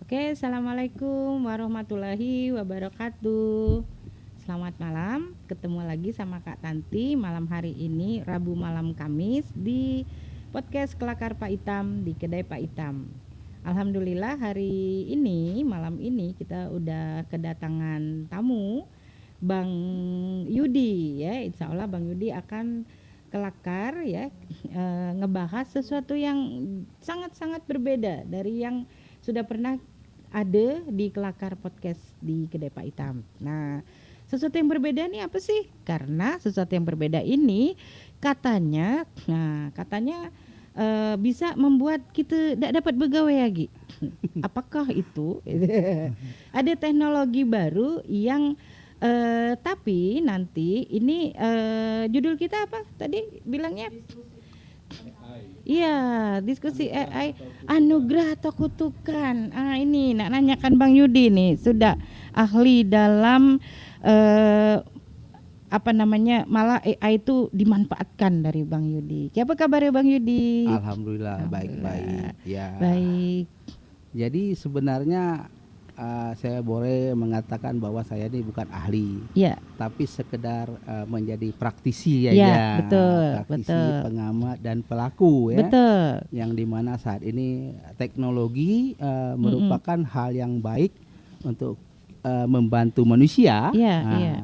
Oke, assalamualaikum warahmatullahi wabarakatuh. Selamat malam, ketemu lagi sama Kak Tanti malam hari ini, Rabu malam Kamis di podcast Kelakar Pak Itam di Kedai Pak Itam. Alhamdulillah hari ini, malam ini kita udah kedatangan tamu Bang Yudi ya. Insya Allah Bang Yudi akan kelakar ya, ngebahas sesuatu yang sangat-sangat berbeda dari yang sudah pernah ada di Kelakar Podcast di Kedai Pak Itam. Nah, sesuatu yang berbeda nih apa sih? Karena sesuatu yang berbeda ini katanya bisa membuat kita tidak dapat begawe lagi. Apakah itu? Ada teknologi baru yang tapi nanti ini judul kita apa tadi bilangnya? Iya, diskusi AI anugerah atau kutukan. Ini nak nanyakan Bang Yudi nih, sudah ahli dalam malah AI itu dimanfaatkan dari Bang Yudi. Siapa kabarnya Bang Yudi? Alhamdulillah baik-baik. Ya. Baik. Jadi sebenarnya saya boleh mengatakan bahwa saya ini bukan ahli, Ya. tapi sekedar menjadi praktisi Ya, ya, betul, praktisi, betul. pengamat dan pelaku ya. Betul. Yang dimana saat ini teknologi merupakan hal yang baik untuk membantu manusia. Iya, Nah, iya.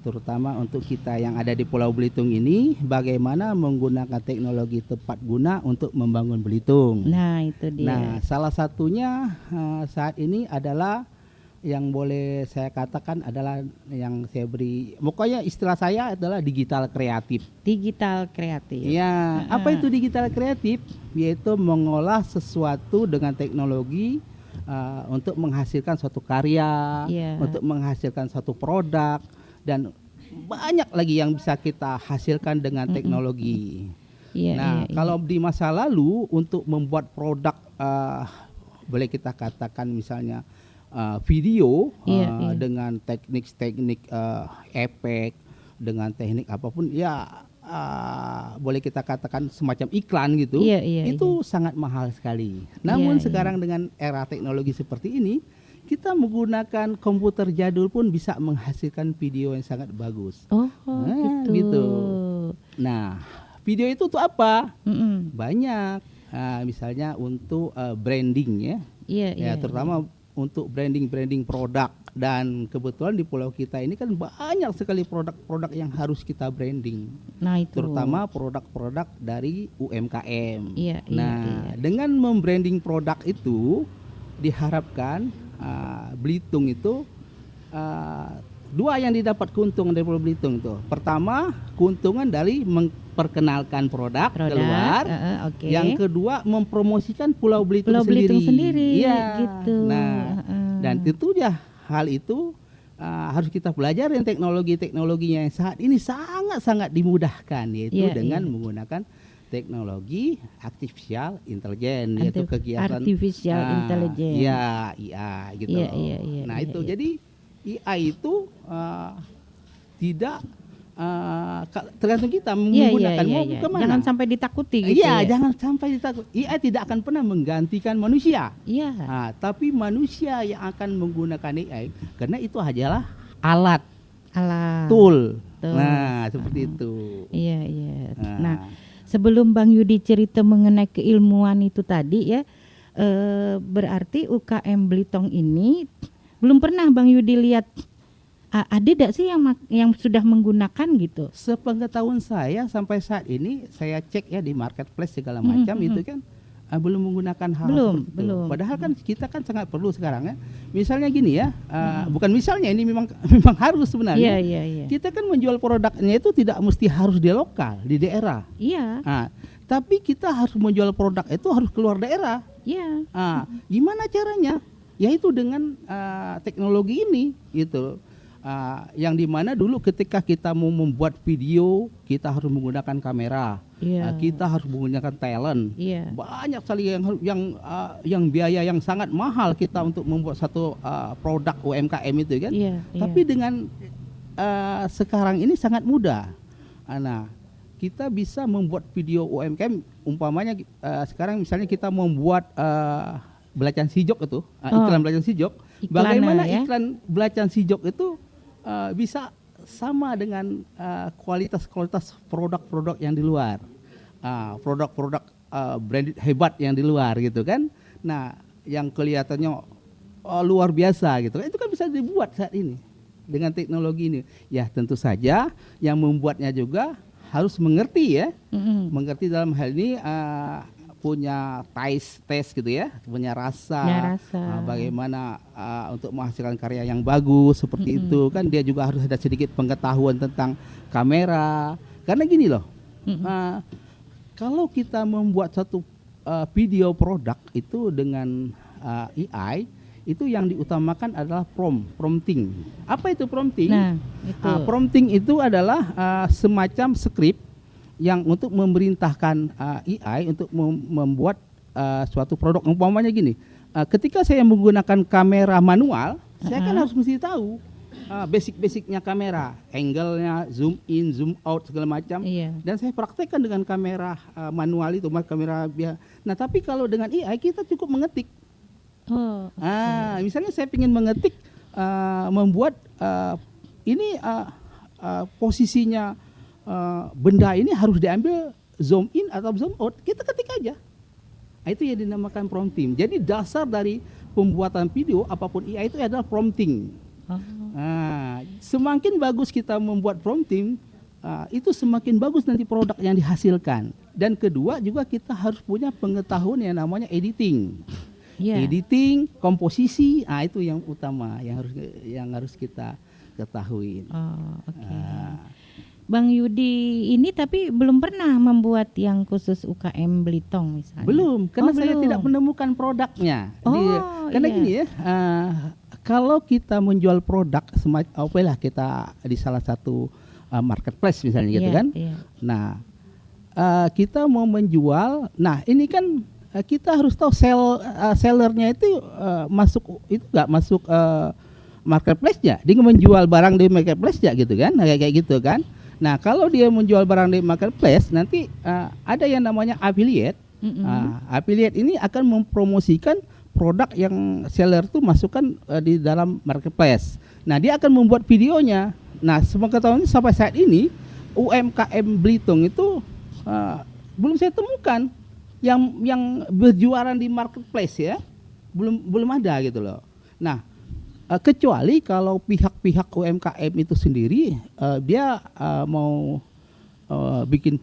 terutama untuk kita yang ada di Pulau Belitung ini, bagaimana menggunakan teknologi tepat guna untuk membangun Belitung. Nah, itu dia. Nah, salah satunya saat ini adalah yang boleh saya katakan adalah yang saya beri, pokoknya istilah saya adalah digital kreatif. Digital kreatif. Ya, apa itu digital kreatif? Yaitu mengolah sesuatu dengan teknologi untuk menghasilkan suatu karya, Iya. untuk menghasilkan suatu produk, dan banyak lagi yang bisa kita hasilkan dengan teknologi. Iya, Nah, iya, kalau di masa lalu untuk membuat produk, boleh kita katakan misalnya video Iya. dengan teknik-teknik efek, dengan teknik apapun, ya boleh kita katakan semacam iklan gitu. Iya, iya, Itu sangat mahal sekali. Namun Iya, sekarang dengan era teknologi seperti ini, kita menggunakan komputer jadul pun bisa menghasilkan video yang sangat bagus. Oh, Nah, gitu. gitu. Nah, video itu tuh apa? Mm-mm. Banyak. Misalnya untuk branding ya. Iya, Ya, iya. terutama untuk branding produk, dan kebetulan di pulau kita ini kan banyak sekali produk-produk yang harus kita branding. Nah, itu. Terutama produk-produk dari UMKM. Iya, iya, Nah, iya. dengan membranding produk itu diharapkan Belitung itu dua yang didapat keuntungan dari Pulau Belitung itu. Pertama, keuntungan dari memperkenalkan produk keluar. Oke. Yang kedua, mempromosikan Pulau Belitung Pulau sendiri. Belitung sendiri, Iya. gitu. Nah, dan tentunya hal itu harus kita pelajari teknologinya yang saat ini sangat-sangat dimudahkan, yaitu Iya, dengan iya. menggunakan teknologi artificial intelligence, yaitu kegiatan Artificial intelligence. ya IA gitu. Iya, iya, iya, Nah, iya, itu iya. jadi IA itu tidak tergantung kita menggunakan mau kemana. Jangan sampai ditakuti gitu. Iya, jangan sampai ditakut. IA tidak akan pernah menggantikan manusia. Iya. Tapi manusia yang akan menggunakan AI, karena itu adalah alat, Alah. tool. Betul. Nah, seperti itu. Iya, iya. Nah, sebelum Bang Yudi cerita mengenai keilmuan itu tadi ya, berarti UKM Belitung ini belum pernah Bang Yudi lihat ada tidak sih yang sudah menggunakan gitu? Sepengetahuan saya sampai saat ini, saya cek ya di marketplace segala macam itu kan belum menggunakan hal seperti itu. Belum. Padahal kan kita kan sangat perlu sekarang ya. Misalnya gini ya, bukan misalnya, ini memang harus sebenarnya. Iya. Kita kan menjual produknya itu tidak mesti harus di lokal, di daerah. Iya. Tapi kita harus menjual produk itu harus keluar daerah. Iya. Gimana caranya? Yaitu dengan teknologi ini gitu. Yang dimana dulu ketika kita mau membuat video, kita harus menggunakan kamera. Iya. Kita harus menggunakan talent. Iya. Banyak sekali yang biaya yang sangat mahal kita untuk membuat satu produk UMKM itu kan. Iya. Tapi dengan sekarang ini sangat mudah. Nah, kita bisa membuat video UMKM, umpamanya sekarang misalnya kita membuat belacan sijok itu, Oh, iklan belacan sijok. iklan, Bagaimana ya? iklan belacan sijok itu bisa sama dengan kualitas-kualitas produk-produk yang di luar, produk-produk branded hebat yang di luar gitu kan. Nah, yang kelihatannya luar biasa gitu, itu kan bisa dibuat saat ini dengan teknologi ini. Ya tentu saja yang membuatnya juga harus mengerti ya, mengerti dalam hal ini punya taste gitu ya, punya rasa, bagaimana untuk menghasilkan karya yang bagus seperti itu kan. Dia juga harus ada sedikit pengetahuan tentang kamera, karena gini loh, kalau kita membuat satu video produk itu dengan AI, itu yang diutamakan adalah prompting. Apa itu prompting? Nah, itu. Prompting itu adalah semacam skrip yang untuk memerintahkan AI untuk membuat suatu produk. Umpamanya gini, ketika saya menggunakan kamera manual, saya kan harus mesti tahu basic-basicnya kamera, angle-nya, zoom in, zoom out segala macam. Iya. Dan saya praktekkan dengan kamera manual itu, kamera biasa. Nah, tapi kalau dengan AI kita cukup mengetik. Oh, Misalnya saya ingin mengetik, membuat ini posisinya benda ini harus diambil zoom in atau zoom out, kita ketik aja. Itu yang dinamakan prompting. Jadi dasar dari pembuatan video apapun AI itu adalah prompting. Semakin bagus kita membuat prompting, itu semakin bagus nanti produk yang dihasilkan. Dan kedua juga kita harus punya pengetahuan yang namanya editing. Editing, komposisi, itu yang utama yang harus kita ketahui. Bang Yudi ini tapi belum pernah membuat yang khusus UKM Blitong misalnya. Belum, karena saya belum. tidak menemukan produknya. Karena iya. gini ya, kalau kita menjual produk semacam kita di salah satu marketplace misalnya gitu kan. Iya. Nah, kita mau menjual. Nah, ini kan kita harus tahu sellernya itu nggak masuk marketplace-nya. Dia menjual barang di marketplace-nya gitu kan, kayak gitu kan. Nah, kalau dia menjual barang di marketplace, nanti ada yang namanya affiliate. Affiliate ini akan mempromosikan produk yang seller tuh masukkan di dalam marketplace. Nah, dia akan membuat videonya. Nah, sepengetahuan sampai saat ini UMKM Belitung itu belum saya temukan yang berjualan di marketplace ya. Belum ada gitu loh. Nah, kecuali kalau pihak-pihak UMKM itu sendiri dia mau bikin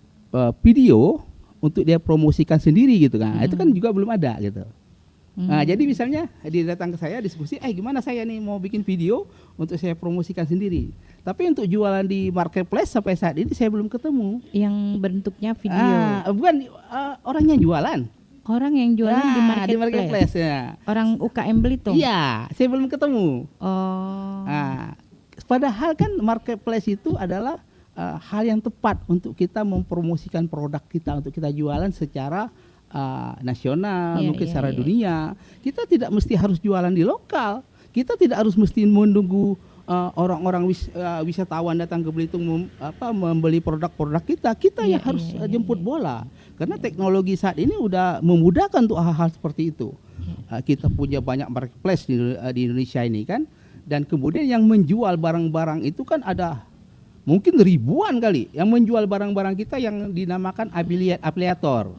video untuk dia promosikan sendiri gitu kan. Itu kan juga belum ada gitu. Nah, jadi misalnya dia datang ke saya diskusi, gimana saya nih mau bikin video untuk saya promosikan sendiri. Tapi untuk jualan di marketplace sampai saat ini saya belum ketemu. Yang bentuknya video. Bukan orangnya jualan. Orang yang jualan di marketplace ya. Orang UKM Belitung. Iya, saya belum ketemu. Padahal kan marketplace itu adalah hal yang tepat untuk kita mempromosikan produk kita, untuk kita jualan secara nasional, mungkin secara dunia. Kita tidak mesti harus jualan di lokal. Kita tidak harus mesti menunggu orang-orang wisatawan datang ke Belitung membeli produk-produk kita. Kita yang harus jemput bola. Karena teknologi saat ini udah memudahkan untuk hal-hal seperti itu. Kita punya banyak marketplace di Indonesia ini kan. Dan kemudian yang menjual barang-barang itu kan ada mungkin ribuan kali yang menjual barang-barang kita yang dinamakan afiliator.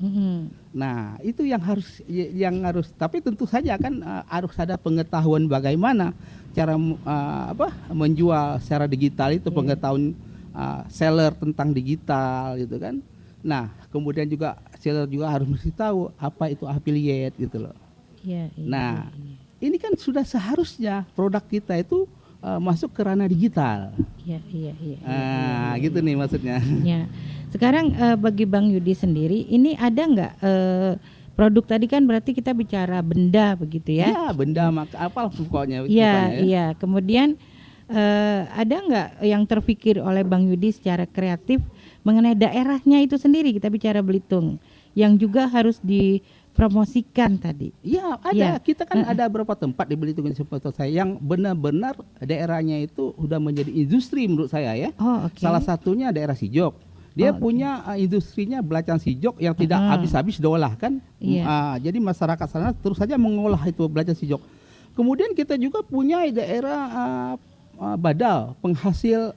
Nah, itu yang harus tapi tentu saja kan harus ada pengetahuan bagaimana cara menjual secara digital itu, pengetahuan seller tentang digital gitu kan. Nah, kemudian juga seller juga harus mesti tahu apa itu affiliate gitu loh. Nah, ini kan sudah seharusnya produk kita itu masuk ke ranah digital. Iya. Gitu nih maksudnya. Ya. Sekarang bagi Bang Yudi sendiri, ini ada nggak produk tadi kan berarti kita bicara benda begitu ya? Iya, benda apa pokoknya. Iya. Kemudian ada nggak yang terpikir oleh Bang Yudi secara kreatif mengenai daerahnya itu sendiri, kita bicara Belitung, yang juga harus dipromosikan tadi? Iya, ada. Kita kan ada beberapa tempat di Belitung seperti saya yang benar-benar daerahnya itu udah menjadi industri menurut saya ya. Salah satunya daerah Sijok. Dia Oh, punya industrinya belacan sijok yang tidak habis-habis diolah kan. Iya. Jadi masyarakat sana terus saja mengolah itu belacan sijok. Kemudian kita juga punya daerah Badau, penghasil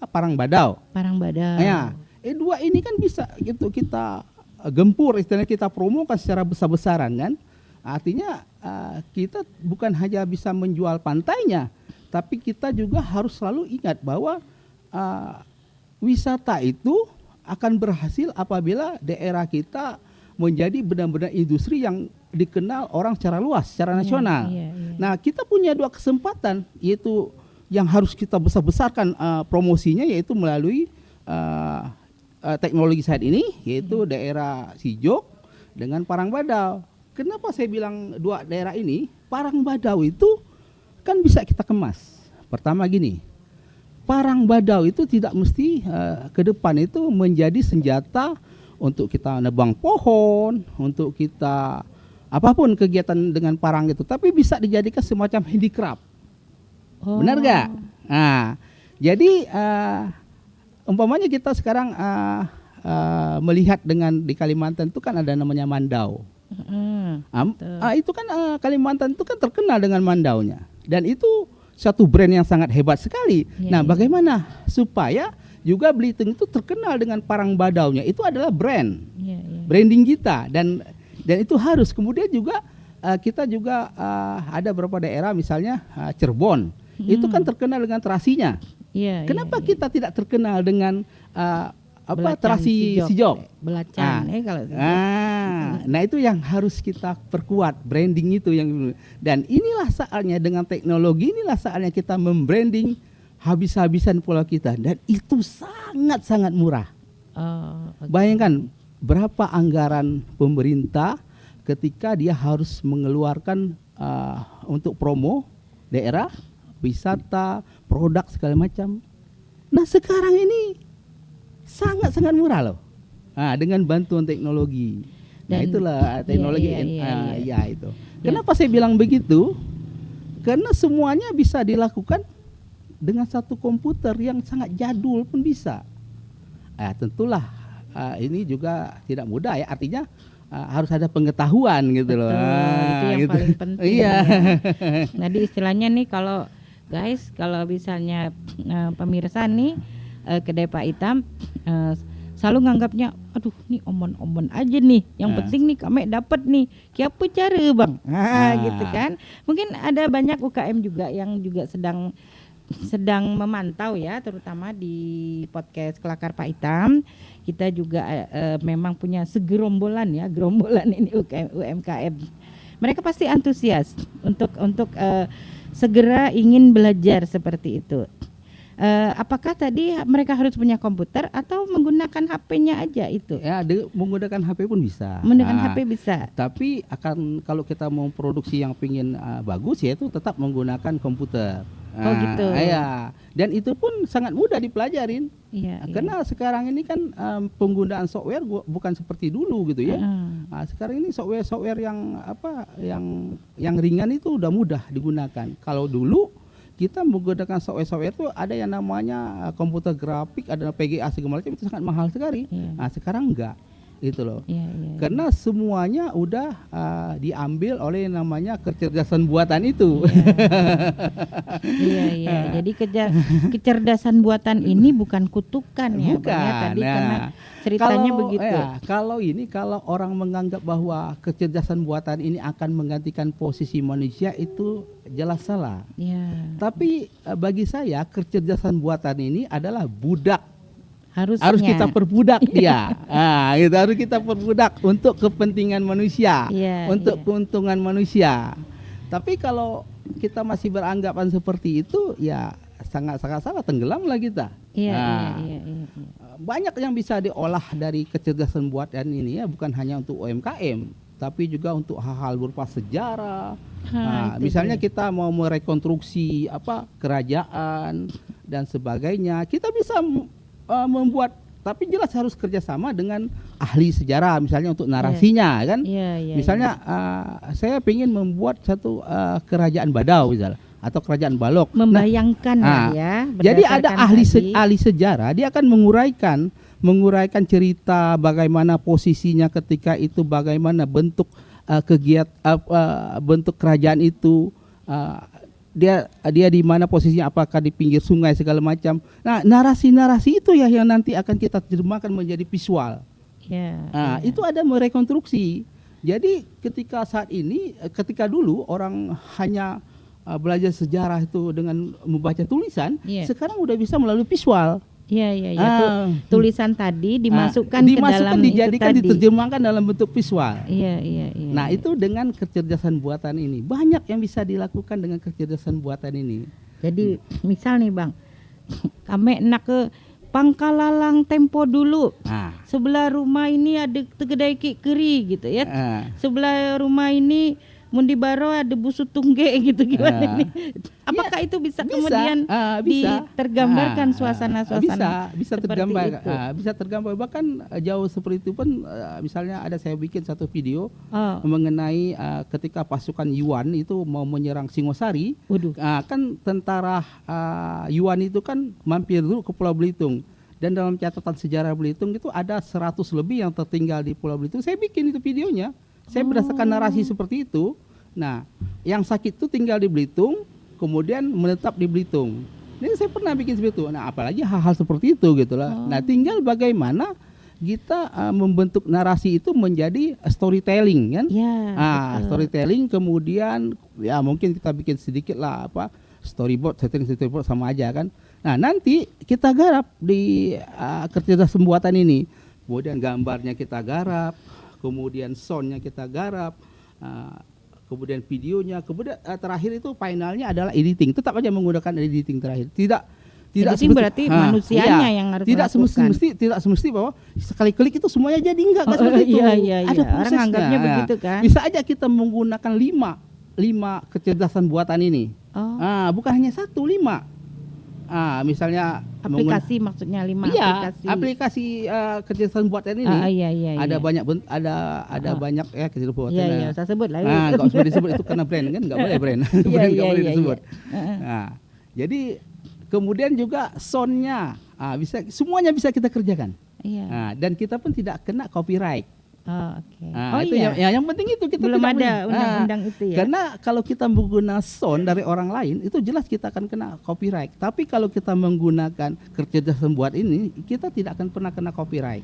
parang badau. Parang badau. Ya, dua ini kan bisa gitu kita gempur, istilahnya kita promokan secara besar-besaran kan. Artinya kita bukan hanya bisa menjual pantainya, tapi kita juga harus selalu ingat bahwa wisata itu akan berhasil apabila daerah kita menjadi benar-benar industri yang dikenal orang secara luas, secara nasional. Nah, kita punya dua kesempatan, yaitu yang harus kita besar-besarkan promosinya, yaitu melalui teknologi saat ini, yaitu daerah Sijok dengan Parang Badau. Kenapa saya bilang dua daerah ini? Parang Badau itu kan bisa kita kemas. Pertama gini, Parang Badau itu tidak mesti ke depan itu menjadi senjata untuk kita nebang pohon, untuk kita apapun kegiatan dengan parang itu, tapi bisa dijadikan semacam handicraft. Benar gak? Nah, jadi umpamanya kita sekarang melihat dengan di Kalimantan itu kan ada namanya mandau. Itu kan Kalimantan itu kan terkenal dengan mandaunya, dan itu satu brand yang sangat hebat sekali. Nah, bagaimana supaya juga Belitung itu terkenal dengan parang badaunya? Itu adalah branding kita, dan itu harus. Kemudian juga kita juga ada beberapa daerah, misalnya Cirebon, itu kan terkenal dengan terasinya. Kenapa kita tidak terkenal dengan terasi sijok? Belacan, kalau nah itu yang harus kita perkuat, branding itu yang. Dan inilah saatnya dengan teknologi, inilah saatnya kita membranding habis-habisan pulau kita, dan itu sangat-sangat murah. Bayangkan berapa anggaran pemerintah ketika dia harus mengeluarkan untuk promo daerah, wisata, produk segala macam. Nah, sekarang ini sangat-sangat murah loh. Dengan bantuan teknologi. Nah, itulah teknologi. Itu. Kenapa saya bilang begitu? Karena semuanya bisa dilakukan dengan satu komputer yang sangat jadul pun bisa. Tentulah ini juga tidak mudah ya. Artinya harus ada pengetahuan gitu loh. Itu yang gitu. paling penting. Iya. Ya. Jadi istilahnya nih, kalau misalnya pemirsa nih kedai Pak Itam selalu nganggapnya, aduh nih omon-omon aja nih, yang penting nih kami dapat nih, kiapa cara bang, gitu kan. Mungkin ada banyak UKM juga yang juga sedang memantau ya, terutama di podcast Kelakar Pak Itam. Kita juga memang punya gerombolan ini UMKM. Mereka pasti antusias untuk segera ingin belajar seperti itu. Apakah tadi mereka harus punya komputer atau menggunakan HP-nya aja itu? Ya, menggunakan HP pun bisa. Menggunakan HP bisa. Tapi kalau kita mau produksi yang pingin bagus, ya itu tetap menggunakan komputer. Gitu. Ya. Dan itu pun sangat mudah dipelajarin. Karena sekarang ini kan penggunaan software bukan seperti dulu gitu ya. Sekarang ini software yang ringan itu udah mudah digunakan. Kalau dulu kita menggunakan software itu ada yang namanya komputer grafik, ada PGA segala macam, itu sangat mahal sekali. Sekarang enggak, gitu loh. Karena semuanya udah diambil oleh namanya kecerdasan buatan itu. Jadi kecerdasan buatan ini bukan kutukan ya, bukan. Bang, ya, tadi karena ceritanya begitu. Kalau orang menganggap bahwa kecerdasan buatan ini akan menggantikan posisi manusia, itu jelas salah. Tapi bagi saya kecerdasan buatan ini adalah budak. Harus kita perbudak dia. Itu harus kita perbudak untuk kepentingan manusia, untuk keuntungan manusia. Tapi kalau kita masih beranggapan seperti itu, ya sangat-sangat salah, tenggelamlah kita. Banyak yang bisa diolah dari kecerdasan buatan ini ya, bukan hanya untuk UMKM, tapi juga untuk hal-hal berupa sejarah. Misalnya kita mau merekonstruksi kerajaan dan sebagainya, kita bisa membuat, tapi jelas harus kerjasama dengan ahli sejarah, misalnya untuk narasinya kan. Misalnya saya ingin membuat satu kerajaan Badau misalnya. atau kerajaan Balok. Membayangkan ya. Jadi ada berdasarkan ahli sejarah, dia akan menguraikan cerita bagaimana posisinya ketika itu, bagaimana bentuk bentuk kerajaan itu, dia di mana posisinya, apakah di pinggir sungai segala macam. Nah, narasi-narasi itu ya yang nanti akan kita terjemahkan menjadi visual. Itu ada merekonstruksi. Jadi ketika dulu orang hanya belajar sejarah itu dengan membaca tulisan, sekarang udah bisa melalui visual. Tulisan tadi dimasukkan ke dalam dijadikan, diterjemahkan dalam bentuk visual. Nah, iya. itu dengan kecerdasan buatan ini. Banyak yang bisa dilakukan dengan kecerdasan buatan ini. Jadi misal nih Bang, kami nak ke Pangkalalang tempo dulu. Sebelah rumah ini ada Tegedai Ki Keri gitu ya. Sebelah rumah ini Mundi Baro ada Busu Tungge gitu, gimana nih? Apakah itu bisa kemudian ditergambarkan suasana-suasana bisa tergambar, bisa tergambar, bahkan jauh seperti itu pun. Misalnya saya bikin satu video mengenai ketika pasukan Yuan itu mau menyerang Singosari. Kan tentara Yuan itu kan mampir dulu ke Pulau Belitung, dan dalam catatan sejarah Belitung itu ada 100 lebih yang tertinggal di Pulau Belitung. Saya bikin itu videonya. Saya berdasarkan narasi seperti itu. Nah, yang sakit itu tinggal di Belitung, kemudian menetap di Belitung. Ini saya pernah bikin seperti itu. Nah, apalagi hal-hal seperti itu gitulah. Nah, tinggal bagaimana kita membentuk narasi itu menjadi storytelling kan? Storytelling, kemudian ya mungkin kita bikin sedikit lah storyboard sama aja kan. Nah, nanti kita garap di kecerdasan buatan ini. Kemudian gambarnya kita garap, kemudian soundnya kita garap, kemudian videonya, kemudian terakhir itu finalnya adalah editing. Tetap aja menggunakan editing terakhir. Tidak editing berarti manusianya yang harus melakukan. Tidak semesti bahwa sekali klik itu semuanya jadi, enggak seperti itu. Ada prosesnya. Orang anggapnya begitu kan. Bisa aja kita menggunakan 5 kecerdasan buatan ini. Bukan hanya 1, 5. Misalnya aplikasi, maksudnya 5 aplikasi kecerdasan buatan ini. Ada banyak banyak ya kecerdasan buatan. Saya sebut lah. Enggak usah disebut, itu karena brand kan, enggak boleh brand. Brand enggak boleh disebut. Jadi kemudian juga soundnya semuanya bisa kita kerjakan. Dan kita pun tidak kena copyright. Itu yang penting itu kita belum tidak ada undang-undang itu ya. Karena kalau kita menggunakan sound dari orang lain itu jelas kita akan kena copyright. Tapi kalau kita menggunakan kecerdasan buat ini, kita tidak akan pernah kena copyright.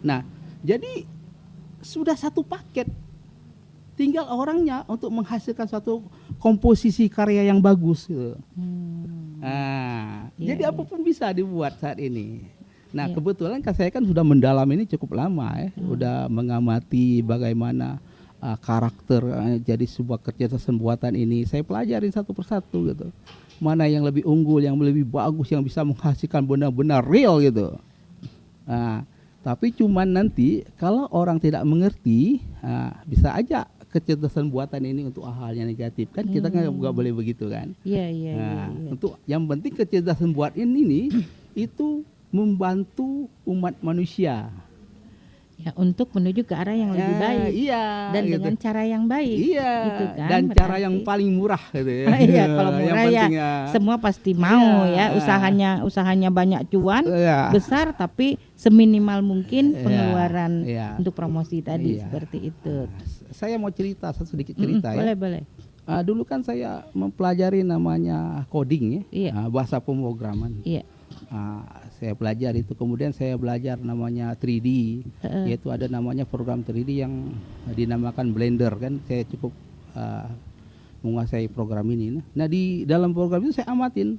Nah, jadi sudah satu paket. Tinggal orangnya untuk menghasilkan suatu komposisi karya yang bagus gitu. Jadi apapun bisa dibuat saat ini. Nah, kebetulan saya kan sudah mendalam ini cukup lama ya. Udah mengamati bagaimana karakter jadi sebuah kecerdasan buatan ini. Saya pelajarin satu persatu gitu. Mana yang lebih unggul, yang lebih bagus, yang bisa menghasilkan benar-benar real gitu. Tapi cuman nanti kalau orang tidak mengerti, bisa aja kecerdasan buatan ini untuk hal yang negatif kan, kita nggak boleh begitu kan. Untuk yang penting kecerdasan buatan ini itu membantu umat manusia untuk menuju ke arah yang lebih baik, dan gitu. Dengan cara yang baik, gitu kan, dan cara yang paling murah gitu ya. Kalau murah semua pasti mau usahanya banyak cuan besar, tapi seminimal mungkin pengeluaran untuk promosi tadi seperti itu. Saya mau cerita sedikit cerita ya. Boleh. Dulu kan saya mempelajari namanya coding ya, bahasa pemrograman. Saya belajar itu, kemudian saya belajar namanya 3D, yaitu ada namanya program 3D yang dinamakan Blender kan. Saya cukup menguasai program ini. Nah, di dalam program itu saya amatin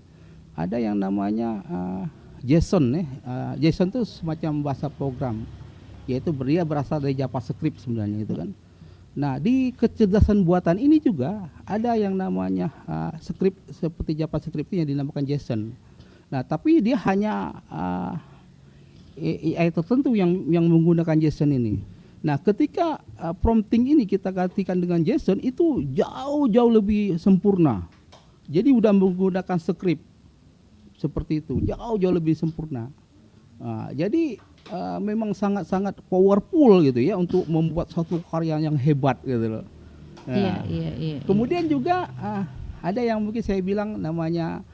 ada yang namanya JSON ya. JSON itu semacam bahasa program, yaitu dia berasal dari JavaScript sebenarnya itu kan. Nah, di kecerdasan buatan ini juga ada yang namanya script seperti JavaScript yang dinamakan JSON. Nah, tapi dia hanya AI tertentu yang menggunakan JSON ini. Nah, ketika prompting ini kita gantikan dengan JSON, itu jauh lebih sempurna. Jadi udah menggunakan script seperti itu, jauh lebih sempurna. Jadi memang sangat powerful gitu ya untuk membuat suatu karya yang hebat gitu loh. Kemudian juga ada yang mungkin saya bilang namanya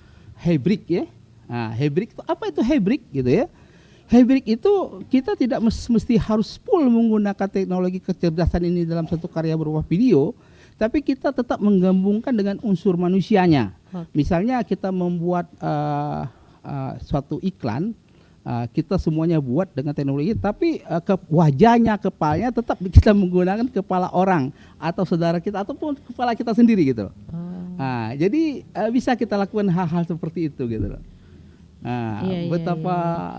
hybrid ya. Nah, hybrid itu apa itu hybrid gitu ya? Hybrid itu kita tidak mesti harus full menggunakan teknologi kecerdasan ini dalam satu karya berupa video, tapi kita tetap menggabungkan dengan unsur manusianya. Misalnya kita membuat suatu iklan, kita semuanya buat dengan teknologi, tapi wajahnya, kepalanya tetap kita menggunakan kepala orang atau saudara kita ataupun kepala kita sendiri gitu. Nah, jadi bisa kita lakukan hal-hal seperti itu gitu loh. Nah, betapa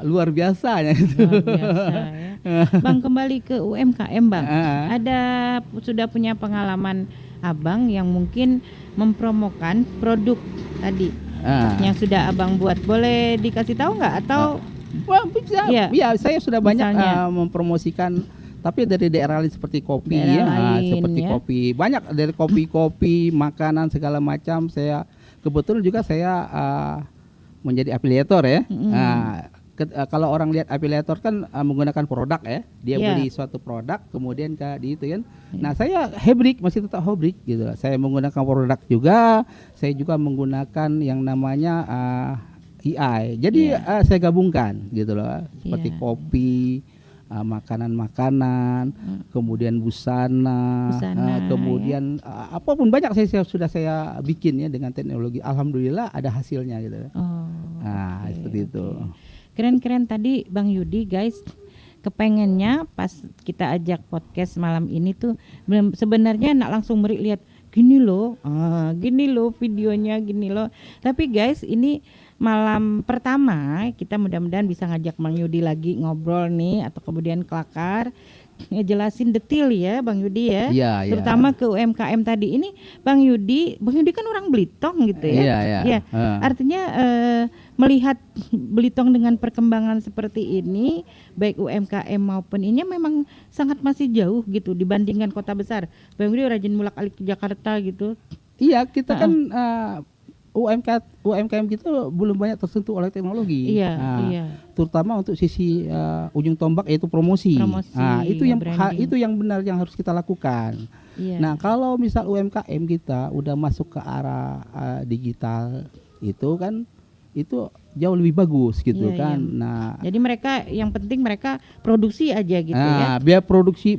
luar biasanya itu. Luar biasa ya. Bang, kembali ke UMKM Bang. Ada sudah punya pengalaman Abang yang mungkin mempromokan produk tadi yang sudah Abang buat. Boleh dikasih tahu nggak atau? Wah, bisa. Ya, saya sudah banyak mempromosikan, tapi dari daerah lain seperti kopi seperti kopi. Banyak dari kopi, makanan segala macam. Saya kebetulan juga saya menjadi afiliator ya. Kalau orang lihat afiliator kan menggunakan produk ya. Dia beli suatu produk kemudian di itu kan. Nah, saya hybrid, masih tetap hybrid gitu. Saya menggunakan produk juga, saya juga menggunakan yang namanya AI. Jadi saya gabungkan gitu loh. Seperti kopi, makanan-makanan, kemudian busana kemudian apapun banyak sudah saya bikin ya dengan teknologi. Alhamdulillah ada hasilnya gitu. Seperti itu. Keren-keren tadi Bang Yudi guys. Kepengennya pas kita ajak podcast malam ini tuh sebenarnya nak langsung lihat gini loh videonya gini loh. Tapi guys, ini malam pertama kita mudah-mudahan bisa ngajak Bang Yudi lagi ngobrol nih, atau kemudian kelakar ngejelasin detail ya Bang Yudi ya. Terutama ke UMKM tadi. Ini Bang Yudi kan orang Belitung gitu ya. Artinya melihat Belitung dengan perkembangan seperti ini, baik UMKM maupun ini memang sangat masih jauh gitu dibandingkan kota besar. Bang Yudi rajin bolak-balik ke Jakarta gitu. Iya, kita kan UMKM kita belum banyak tersentuh oleh teknologi. Terutama untuk sisi ujung tombak yaitu promosi. Itu yang benar yang harus kita lakukan. Nah, kalau misal UMKM kita udah masuk ke arah digital itu kan itu jauh lebih bagus gitu kan. Nah, jadi mereka yang penting mereka produksi aja gitu ya. Biar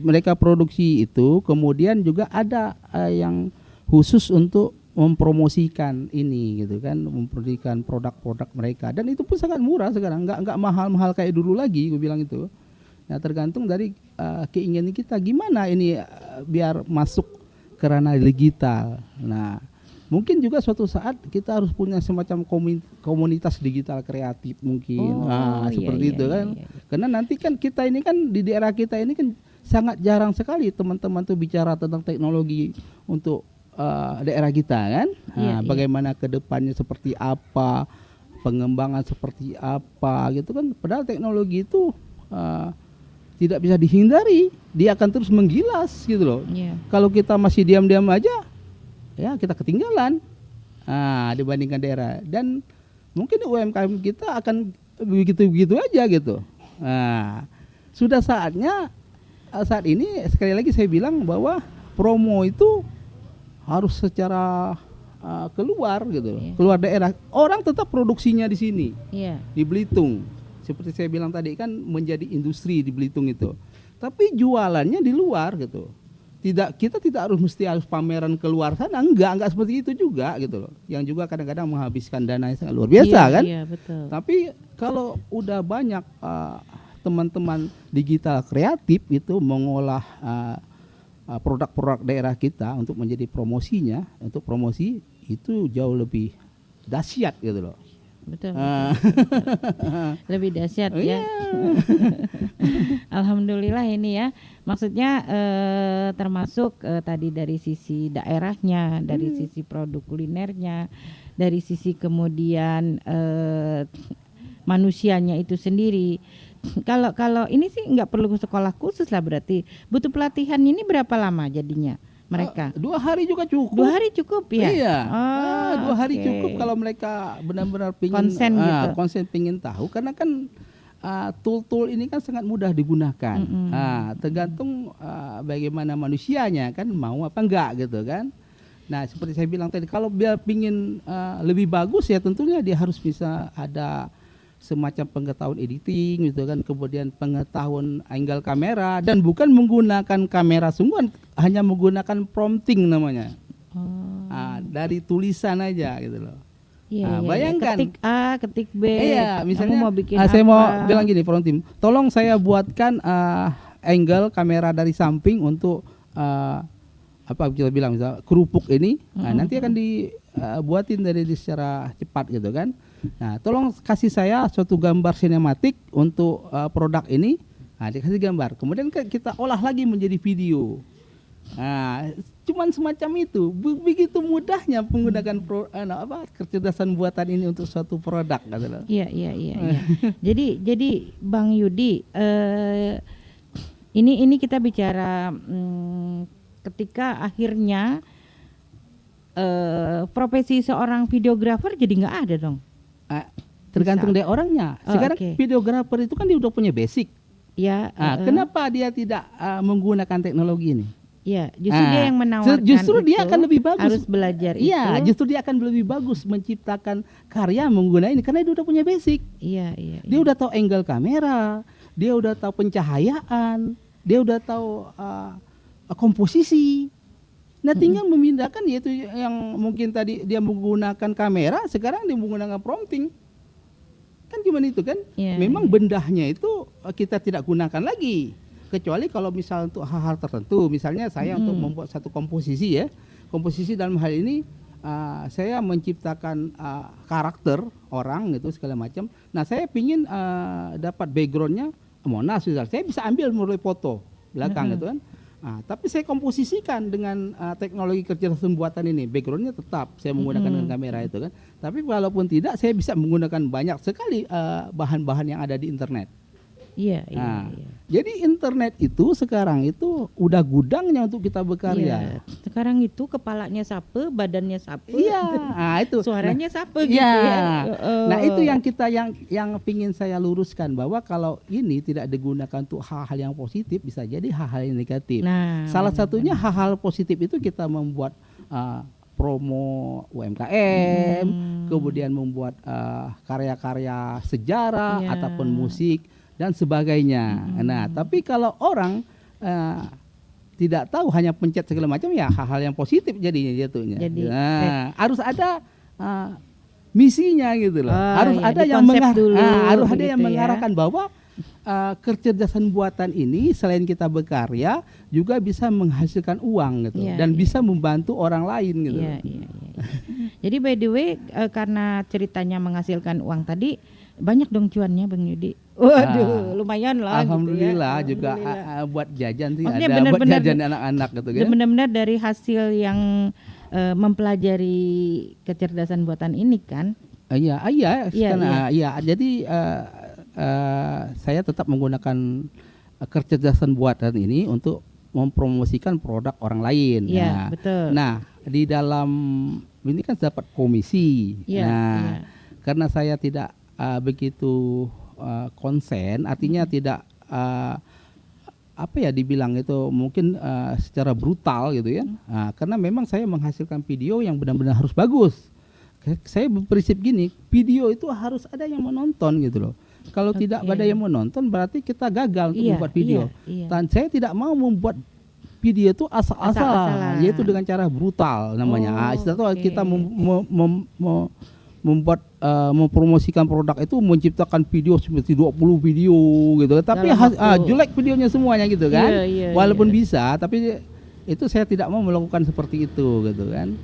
mereka produksi itu, kemudian juga ada yang khusus untuk mempromosikan ini gitu kan, mempromosikan produk-produk mereka, dan itu pun sangat murah sekarang, nggak mahal-mahal kayak dulu lagi, gue bilang itu. Nah, tergantung dari keinginan kita gimana ini biar masuk ke ranah digital. Nah, mungkin juga suatu saat kita harus punya semacam komunitas digital kreatif mungkin, seperti itu kan. Karena nanti kan kita ini kan di daerah kita ini kan sangat jarang sekali teman-teman tuh bicara tentang teknologi untuk daerah kita kan. Bagaimana ke depannya seperti apa, pengembangan seperti apa gitu kan. Padahal teknologi itu tidak bisa dihindari, dia akan terus menggilas gitu loh. Kalau kita masih diam-diam aja, ya kita ketinggalan dibandingkan daerah. Dan mungkin UMKM kita akan begitu-begitu aja gitu. Sudah saatnya saat ini sekali lagi saya bilang bahwa promo itu harus secara keluar gitu, keluar daerah. Orang tetap produksinya di sini, di Belitung. Seperti saya bilang tadi kan menjadi industri di Belitung itu. Tapi jualannya di luar gitu. Kita tidak harus pameran keluar sana, enggak seperti itu juga gitu loh. Yang juga kadang-kadang menghabiskan dana yang sangat luar biasa kan. Betul. Tapi kalau udah banyak teman-teman digital kreatif itu mengolah produk-produk daerah kita untuk menjadi promosinya, untuk promosi itu jauh lebih dahsyat gitu loh. Betul. Lebih dahsyat ya. Alhamdulillah ini ya. Maksudnya termasuk tadi dari sisi daerahnya, dari sisi produk kulinernya, dari sisi kemudian manusianya itu sendiri. Kalau ini sih nggak perlu sekolah khusus lah, berarti butuh pelatihan. Ini berapa lama jadinya mereka? 2 hari juga cukup. 2 hari cukup ya? Iya. 2 hari cukup kalau mereka benar-benar konsen pingin tahu, karena kan tool-tool ini kan sangat mudah digunakan. Tergantung bagaimana manusianya kan mau apa enggak gitu kan. Nah, seperti saya bilang tadi, kalau dia pingin lebih bagus ya tentunya dia harus bisa ada semacam pengetahuan editing gitu kan, kemudian pengetahuan angle kamera dan bukan menggunakan kamera semua, hanya menggunakan prompting namanya. Dari tulisan aja gitu loh. Iya, bayangkan ketik A, ketik B. Iya, misalnya kamu mau bikin saya apa? mau bilang gini, prompting, tolong saya buatkan angle kamera dari samping untuk apa kita bilang misal kerupuk ini, nanti akan dibuatin dari secara cepat gitu kan. Nah, tolong kasih saya suatu gambar sinematik untuk produk ini. Nah, dikasih gambar. Kemudian kita olah lagi menjadi video. Nah, cuman semacam itu. Begitu mudahnya menggunakan kecerdasan buatan ini untuk suatu produk gitu loh. Iya. Jadi Bang Yudi, ini kita bicara ketika akhirnya profesi seorang videografer jadi nggak ada dong. Tergantung dari orangnya. Sekarang videografer itu kan dia udah punya basic. Ya. Kenapa dia tidak menggunakan teknologi ini? Ya, justru dia yang menawarkan. Justru dia akan lebih bagus. Harus belajar itu. Iya, justru dia akan lebih bagus menciptakan karya menggunakan ini karena dia udah punya basic. Iya. Dia udah tahu angle kamera, dia udah tahu pencahayaan, dia udah tahu komposisi. Nah, tinggal memindahkan yaitu yang mungkin tadi dia menggunakan kamera, sekarang dia menggunakan prompting. Kan gimana itu kan? Memang bendahnya itu kita tidak gunakan lagi. Kecuali kalau misal untuk hal-hal tertentu, misalnya saya untuk membuat satu komposisi ya. Komposisi dalam hal ini saya menciptakan karakter orang gitu segala macam. Nah, saya pingin dapat backgroundnya Monas misalnya. Saya bisa ambil mulai foto belakang gitu kan. Tapi saya komposisikan dengan teknologi kecerdasan buatan ini. Backgroundnya tetap saya menggunakan dengan kamera itu kan. Tapi walaupun tidak, saya bisa menggunakan banyak sekali bahan-bahan yang ada di internet. Iya. Jadi internet itu sekarang itu udah gudangnya untuk kita berkarya. Sekarang itu kepalanya sape, badannya sape. Iya. Itu. Suaranya sape gitu ya. Nah, itu yang kita yang pingin saya luruskan, bahwa kalau ini tidak digunakan untuk hal-hal yang positif, bisa jadi hal-hal yang negatif. Nah, salah satunya hal-hal positif itu kita membuat promo UMKM, kemudian membuat karya-karya sejarah ataupun musik dan sebagainya. Nah, tapi kalau orang tidak tahu, hanya pencet segala macam, ya hal-hal yang positif jadinya jatuhnya. Harus ada misinya gitu loh. Harus ada yang mengarahkan bahwa kecerdasan buatan ini selain kita berkarya juga bisa menghasilkan uang gitu, dan bisa membantu orang lain gitu. Jadi by the way, karena ceritanya menghasilkan uang tadi, banyak dong cuannya Bang Yudi. Waduh, lumayan lah. Alhamdulillah gitu ya. juga buat jajan sih. Maksudnya ada buat jajan anak-anak gitu kan. Benar-benar dari hasil yang mempelajari kecerdasan buatan ini kan. Iya. Jadi saya tetap menggunakan kecerdasan buatan ini untuk mempromosikan produk orang lain. Iya, betul. Nah, di dalam ini kan dapat komisi. Karena saya tidak begitu konsen, artinya tidak dibilang itu mungkin secara brutal gitu ya. Karena memang saya menghasilkan video yang benar-benar harus bagus. Saya berprinsip gini, video itu harus ada yang menonton gitu loh. Kalau tidak ada yang menonton, berarti kita gagal untuk membuat video. Dan saya tidak mau membuat video itu asal-asalan, yaitu dengan cara brutal namanya. Istilah itu kita membuat mempromosikan produk itu menciptakan video seperti 20 video gitu, tapi jelek videonya semuanya gitu kan. Walaupun bisa, tapi itu saya tidak mau melakukan seperti itu gitu kan.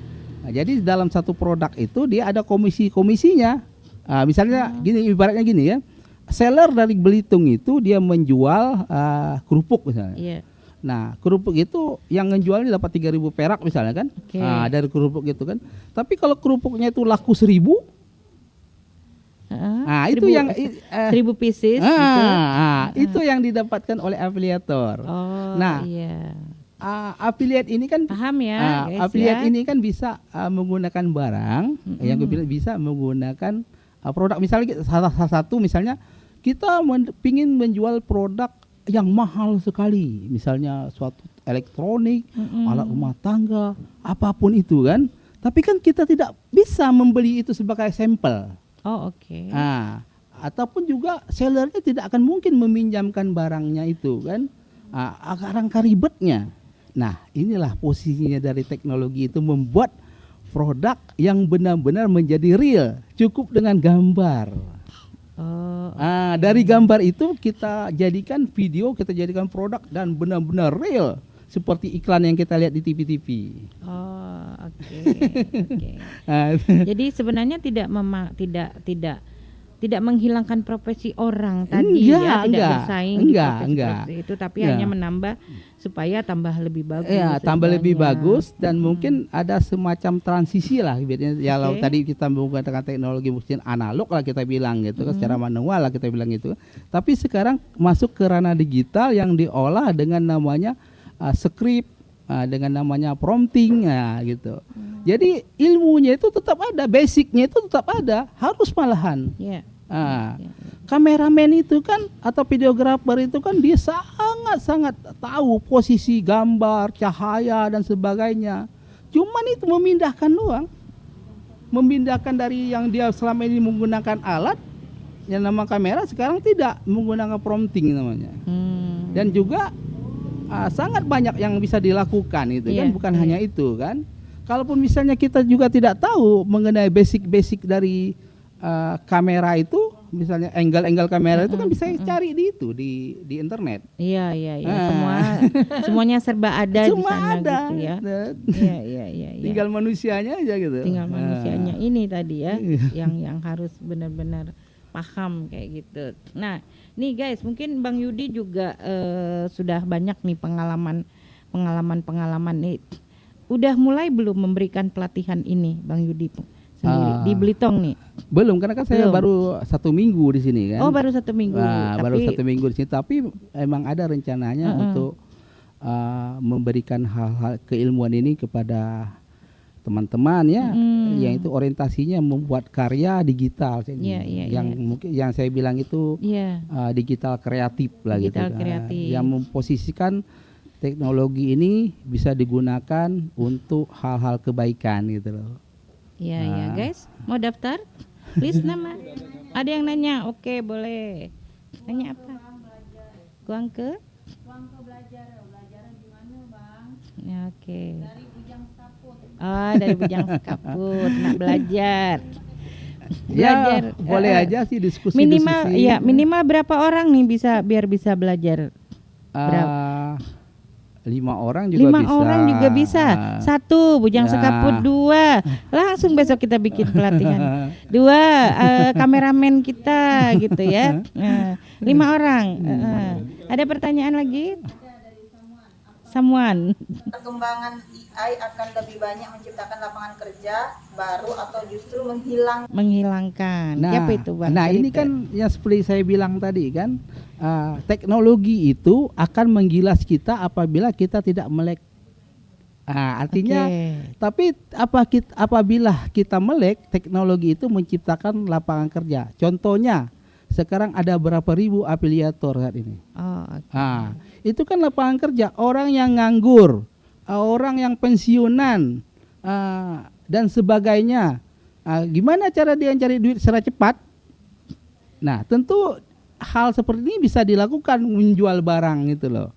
Nah, jadi dalam satu produk itu dia ada komisinya. Misalnya gini, ibaratnya gini ya, seller dari Belitung itu dia menjual kerupuk misalnya. Nah, kerupuk itu yang ngejualnya dapat 3.000 perak misalnya kan. Dari kerupuk gitu kan. Tapi kalau kerupuknya itu laku 1.000, itu yang 1.000 pieces gitu. Itu yang didapatkan oleh afiliator. Affiliate ini kan paham ya, affiliate ini kan bisa menggunakan barang, yang bisa menggunakan produk. Misalnya salah satu misalnya kita pingin menjual produk yang mahal sekali, misalnya suatu elektronik, alat rumah tangga, apapun itu kan. Tapi kan kita tidak bisa membeli itu sebagai sampel. Oh, oke. Ataupun juga sellernya tidak akan mungkin meminjamkan barangnya itu kan. Angka ribetnya. Nah, inilah posisinya dari teknologi itu, membuat produk yang benar-benar menjadi real, cukup dengan gambar. Dari gambar itu kita jadikan video, kita jadikan produk dan benar-benar real, seperti iklan yang kita lihat di TV-TV. Oke. Jadi sebenarnya tidak menghilangkan profesi orang tadi, tidak bersaing di profesi seperti itu, tapi hanya menambah supaya tambah lebih bagus. Tambah lebih bagus, dan mungkin ada semacam transisi lah. Kalau tadi kita menggunakan teknologi mungkin analog lah kita bilang gitu, secara manual lah kita bilang itu. Tapi sekarang masuk ke ranah digital yang diolah dengan namanya script, dengan namanya prompting, gitu. Jadi ilmunya itu tetap ada, basicnya itu tetap ada, harus malahan. Kameramen itu kan atau videografer itu kan dia sangat tahu posisi gambar, cahaya dan sebagainya. Cuman itu memindahkan doang, memindahkan dari yang dia selama ini menggunakan alat yang nama kamera, sekarang tidak menggunakan prompting namanya. Dan juga sangat banyak yang bisa dilakukan itu kan, bukan hanya itu kan. Kalaupun misalnya kita juga tidak tahu mengenai basic dari kamera itu, misalnya angle kamera itu kan bisa cari di internet. Iya. Semuanya serba ada di sana gitu ya. Iya. Tinggal manusianya aja gitu. Tinggal manusianya ini tadi ya, yang harus benar-benar paham kayak gitu. Nah, nih guys, mungkin Bang Yudi juga sudah banyak nih pengalaman nih. Udah mulai belum memberikan pelatihan ini Bang Yudi sendiri di Belitung nih? Belum, karena kan saya baru 1 minggu di sini kan. Oh, baru 1 minggu. Baru 1 minggu di sini, tapi emang ada rencananya untuk memberikan hal-hal keilmuan ini kepada teman-teman ya, yang itu orientasinya membuat karya digital. Mungkin yang saya bilang itu digital kreatif lah, digital gitu. Kreatif. Yang memposisikan teknologi ini bisa digunakan untuk hal-hal kebaikan gitu loh. Iya, guys, mau daftar? List nama. Ada yang nanya, oke, boleh. Nanya apa? Guang ke belajar gimana, Bang? Ya, oke. Dari Bujang Sekaput. Dari Bujang Sekaput, nak belajar. Boleh aja sih diskusi. Minimal berapa orang nih biar bisa belajar? 5 orang juga bisa. 1 Bujang Sekaput, 2 langsung besok kita bikin pelatihan. 2 kameramen kita gitu ya. 5 orang. Ada pertanyaan lagi? Samuan. Perkembangan AI akan lebih banyak menciptakan lapangan kerja baru atau justru menghilangkan. Apa itu, Bang? Ini kan yang seperti saya bilang tadi kan, teknologi itu akan menggilas kita apabila kita tidak melek. Artinya, tapi apabila kita melek, teknologi itu menciptakan lapangan kerja. Contohnya, sekarang ada berapa ribu afiliator saat ini. Itu kan lapangan kerja. Orang yang nganggur, orang yang pensiunan, dan sebagainya. Gimana cara dia cari duit secara cepat? Nah, tentu hal seperti ini bisa dilakukan, menjual barang gitu loh.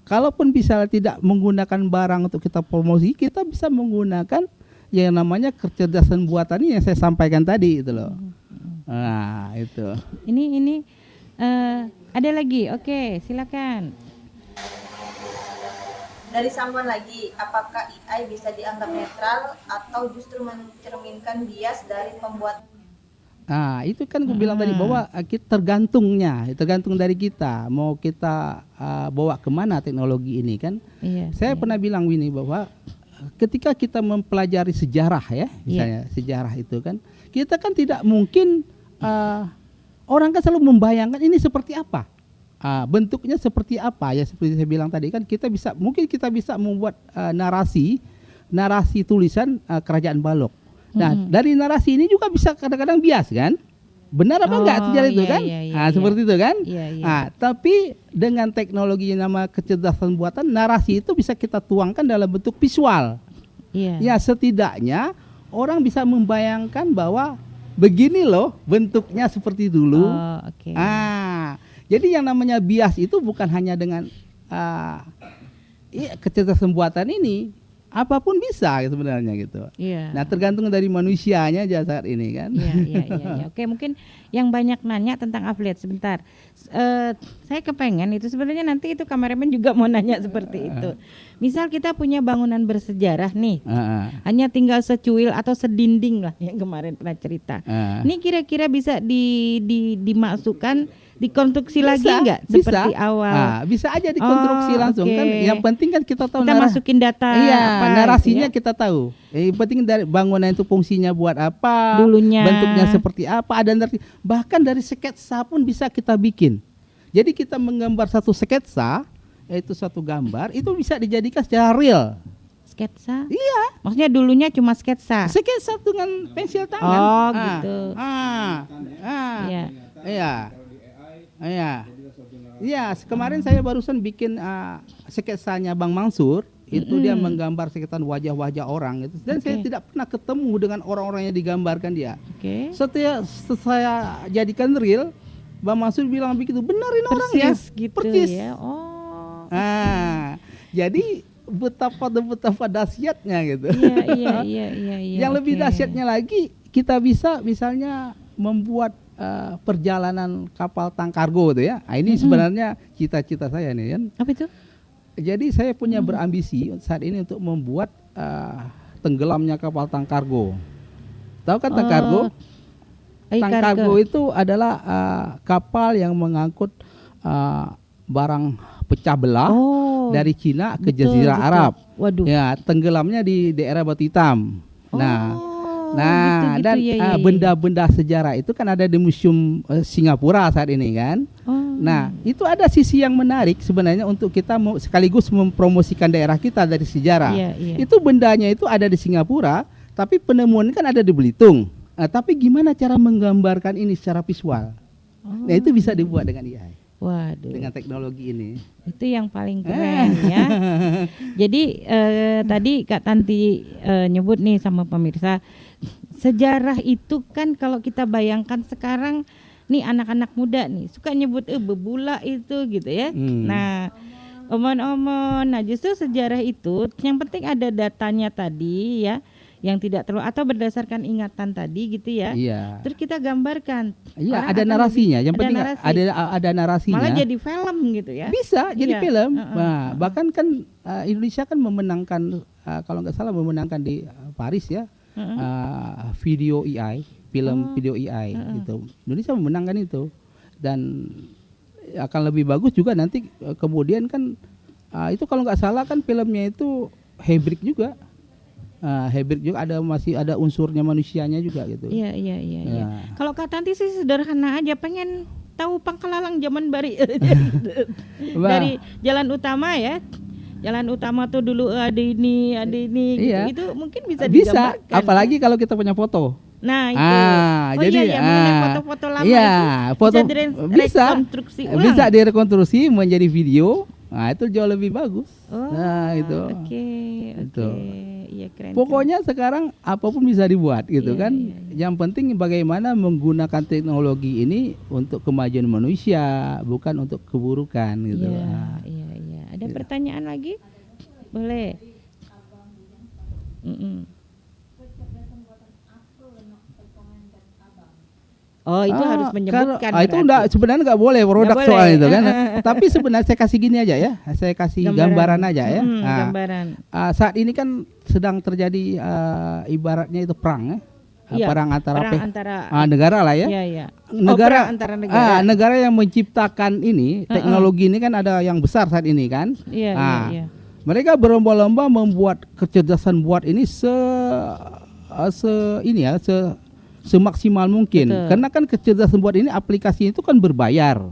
Kalaupun bisa tidak menggunakan barang untuk kita promosi, kita bisa menggunakan yang namanya kecerdasan buatan ini yang saya sampaikan tadi itu loh. Itu. Ini ada lagi. Oke, silakan. Dari Samuan lagi, apakah AI bisa dianggap netral atau justru mencerminkan bias dari pembuat? Itu kan aku bilang tadi bahwa tergantung dari kita mau kita bawa kemana teknologi ini kan. Saya pernah bilang ini bahwa ketika kita mempelajari sejarah ya, misalnya sejarah itu kan, kita kan tidak mungkin orang kan selalu membayangkan ini seperti apa, bentuknya seperti apa ya, seperti saya bilang tadi kan kita bisa membuat narasi tulisan Kerajaan Balok. Nah, dari narasi ini juga bisa kadang-kadang bias kan, benar apa enggak sejarah itu iya, kan? iya, iya, Nah, iya. seperti itu kan? Iya, iya. Nah, tapi dengan teknologi yang nama kecerdasan buatan, narasi itu bisa kita tuangkan dalam bentuk visual. Iya. Ya, setidaknya orang bisa membayangkan bahwa begini loh bentuknya seperti dulu. Oh, oke. Jadi yang namanya bias itu bukan hanya dengan kecerdasan buatan ini, apapun bisa sebenarnya gitu. Iya. Nah, tergantung dari manusianya aja saat ini kan. Iya, iya, iya, iya. Oke, mungkin yang banyak nanya tentang affiliate sebentar. Saya kepengen itu sebenarnya nanti itu kameramen juga mau nanya seperti itu. Misal kita punya bangunan bersejarah nih, hanya tinggal secuil atau sedinding lah yang kemarin pernah cerita. Ini kira-kira bisa dimasukkan dikonstruksi lagi nggak seperti awal? Bisa aja dikonstruksi langsung kan. Yang penting kan kita tahu kita masukin data apa narasinya gitu ya? kita tahu. Yang penting dari bangunan itu fungsinya buat apa, dulunya bentuknya seperti apa, ada narasi. Bahkan dari sketsa pun bisa kita bikin. Jadi kita menggambar satu sketsa, yaitu satu gambar, itu bisa dijadikan secara real. Sketsa? Iya. Maksudnya dulunya cuma sketsa. Sketsa dengan pensil tangan. Oh, gitu. Iya. Iya. Iya, kemarin saya barusan bikin sketsanya Bang Mansur, itu dia menggambar sekitar wajah-wajah orang gitu. Dan saya tidak pernah ketemu dengan orang-orang yang digambarkan dia. Setelah saya jadikan real, Bang Mansur bilang begitu, benerin orang ya. Gitu persis. Ya. Oh. Jadi betapa dahsyatnya gitu. Iya. Yang lebih dahsyatnya lagi, kita bisa misalnya membuat perjalanan kapal tang kargo itu ya. Ini sebenarnya cita-cita saya nih kan. Apa itu? Jadi saya punya berambisi saat ini untuk membuat tenggelamnya kapal tang kargo. Tahu kan tang kargo? Tang kargo itu adalah kapal yang mengangkut barang pecah belah dari Cina ke Jazirah Arab. Waduh. Ya, tenggelamnya di daerah Batu Hitam. Nah, dan benda-benda sejarah itu kan ada di Museum Singapura saat ini kan. Nah, itu ada sisi yang menarik sebenarnya untuk kita sekaligus mempromosikan daerah kita dari sejarah. Itu bendanya itu ada di Singapura, tapi penemuan kan ada di Belitung. Tapi gimana cara menggambarkan ini secara visual? Nah, itu bisa dibuat dengan AI. Waduh. Dengan teknologi ini. Itu yang paling keren ya. Jadi tadi Kak Tanti nyebut nih sama pemirsa, sejarah itu kan kalau kita bayangkan sekarang nih anak-anak muda nih suka nyebut bebula itu gitu ya. Nah, omon-omon. Nah, justru sejarah itu yang penting ada datanya tadi ya, yang tidak terlalu atau berdasarkan ingatan tadi gitu ya. Iya. Terus kita gambarkan. Iya, ada narasinya. Yang penting ada narasinya. Malah jadi film gitu ya. Bisa jadi film. Nah, bahkan kan Indonesia kan memenangkan kalau nggak salah memenangkan di Paris ya. Video AI, film video AI gitu. Indonesia memenangkan itu. Dan akan lebih bagus juga nanti kemudian kan itu kalau nggak salah kan filmnya itu hybrid juga. Hybrid juga masih ada unsurnya manusianya juga gitu. Iya. Kalau Kak Tanti sih sederhana aja, pengen tahu Pangkalalang zaman Bari dari jalan utama ya. Jalan utama tuh dulu ada ini gitu. Itu mungkin bisa digambarkan. Apalagi kalau kita punya foto. Nah, itu. Jadi foto-foto lama foto bisa direkonstruksi menjadi video. Nah, itu jauh lebih bagus. Itu. Oke. Iya, keren. Pokoknya sekarang apapun bisa dibuat gitu kan. Iya. Yang penting bagaimana menggunakan teknologi ini untuk kemajuan manusia, bukan untuk keburukan gitu. Iya. Ada pertanyaan lagi? Boleh. Oh, itu harus menyebutkan. Itu sebenarnya nggak boleh produk soal itu kan. Tapi sebenarnya saya kasih gini aja ya. Saya kasih gambaran aja ya. Gambaran. Saat ini kan sedang terjadi ibaratnya itu perang ya. Perang antara negara lah ya. Iya. Negara antara negara. Negara yang menciptakan ini teknologi ini kan ada yang besar saat ini kan. Iya. Mereka berlomba-lomba membuat kecerdasan buat ini semaksimal mungkin. Betul. Karena kan kecerdasan buat ini aplikasi itu kan berbayar.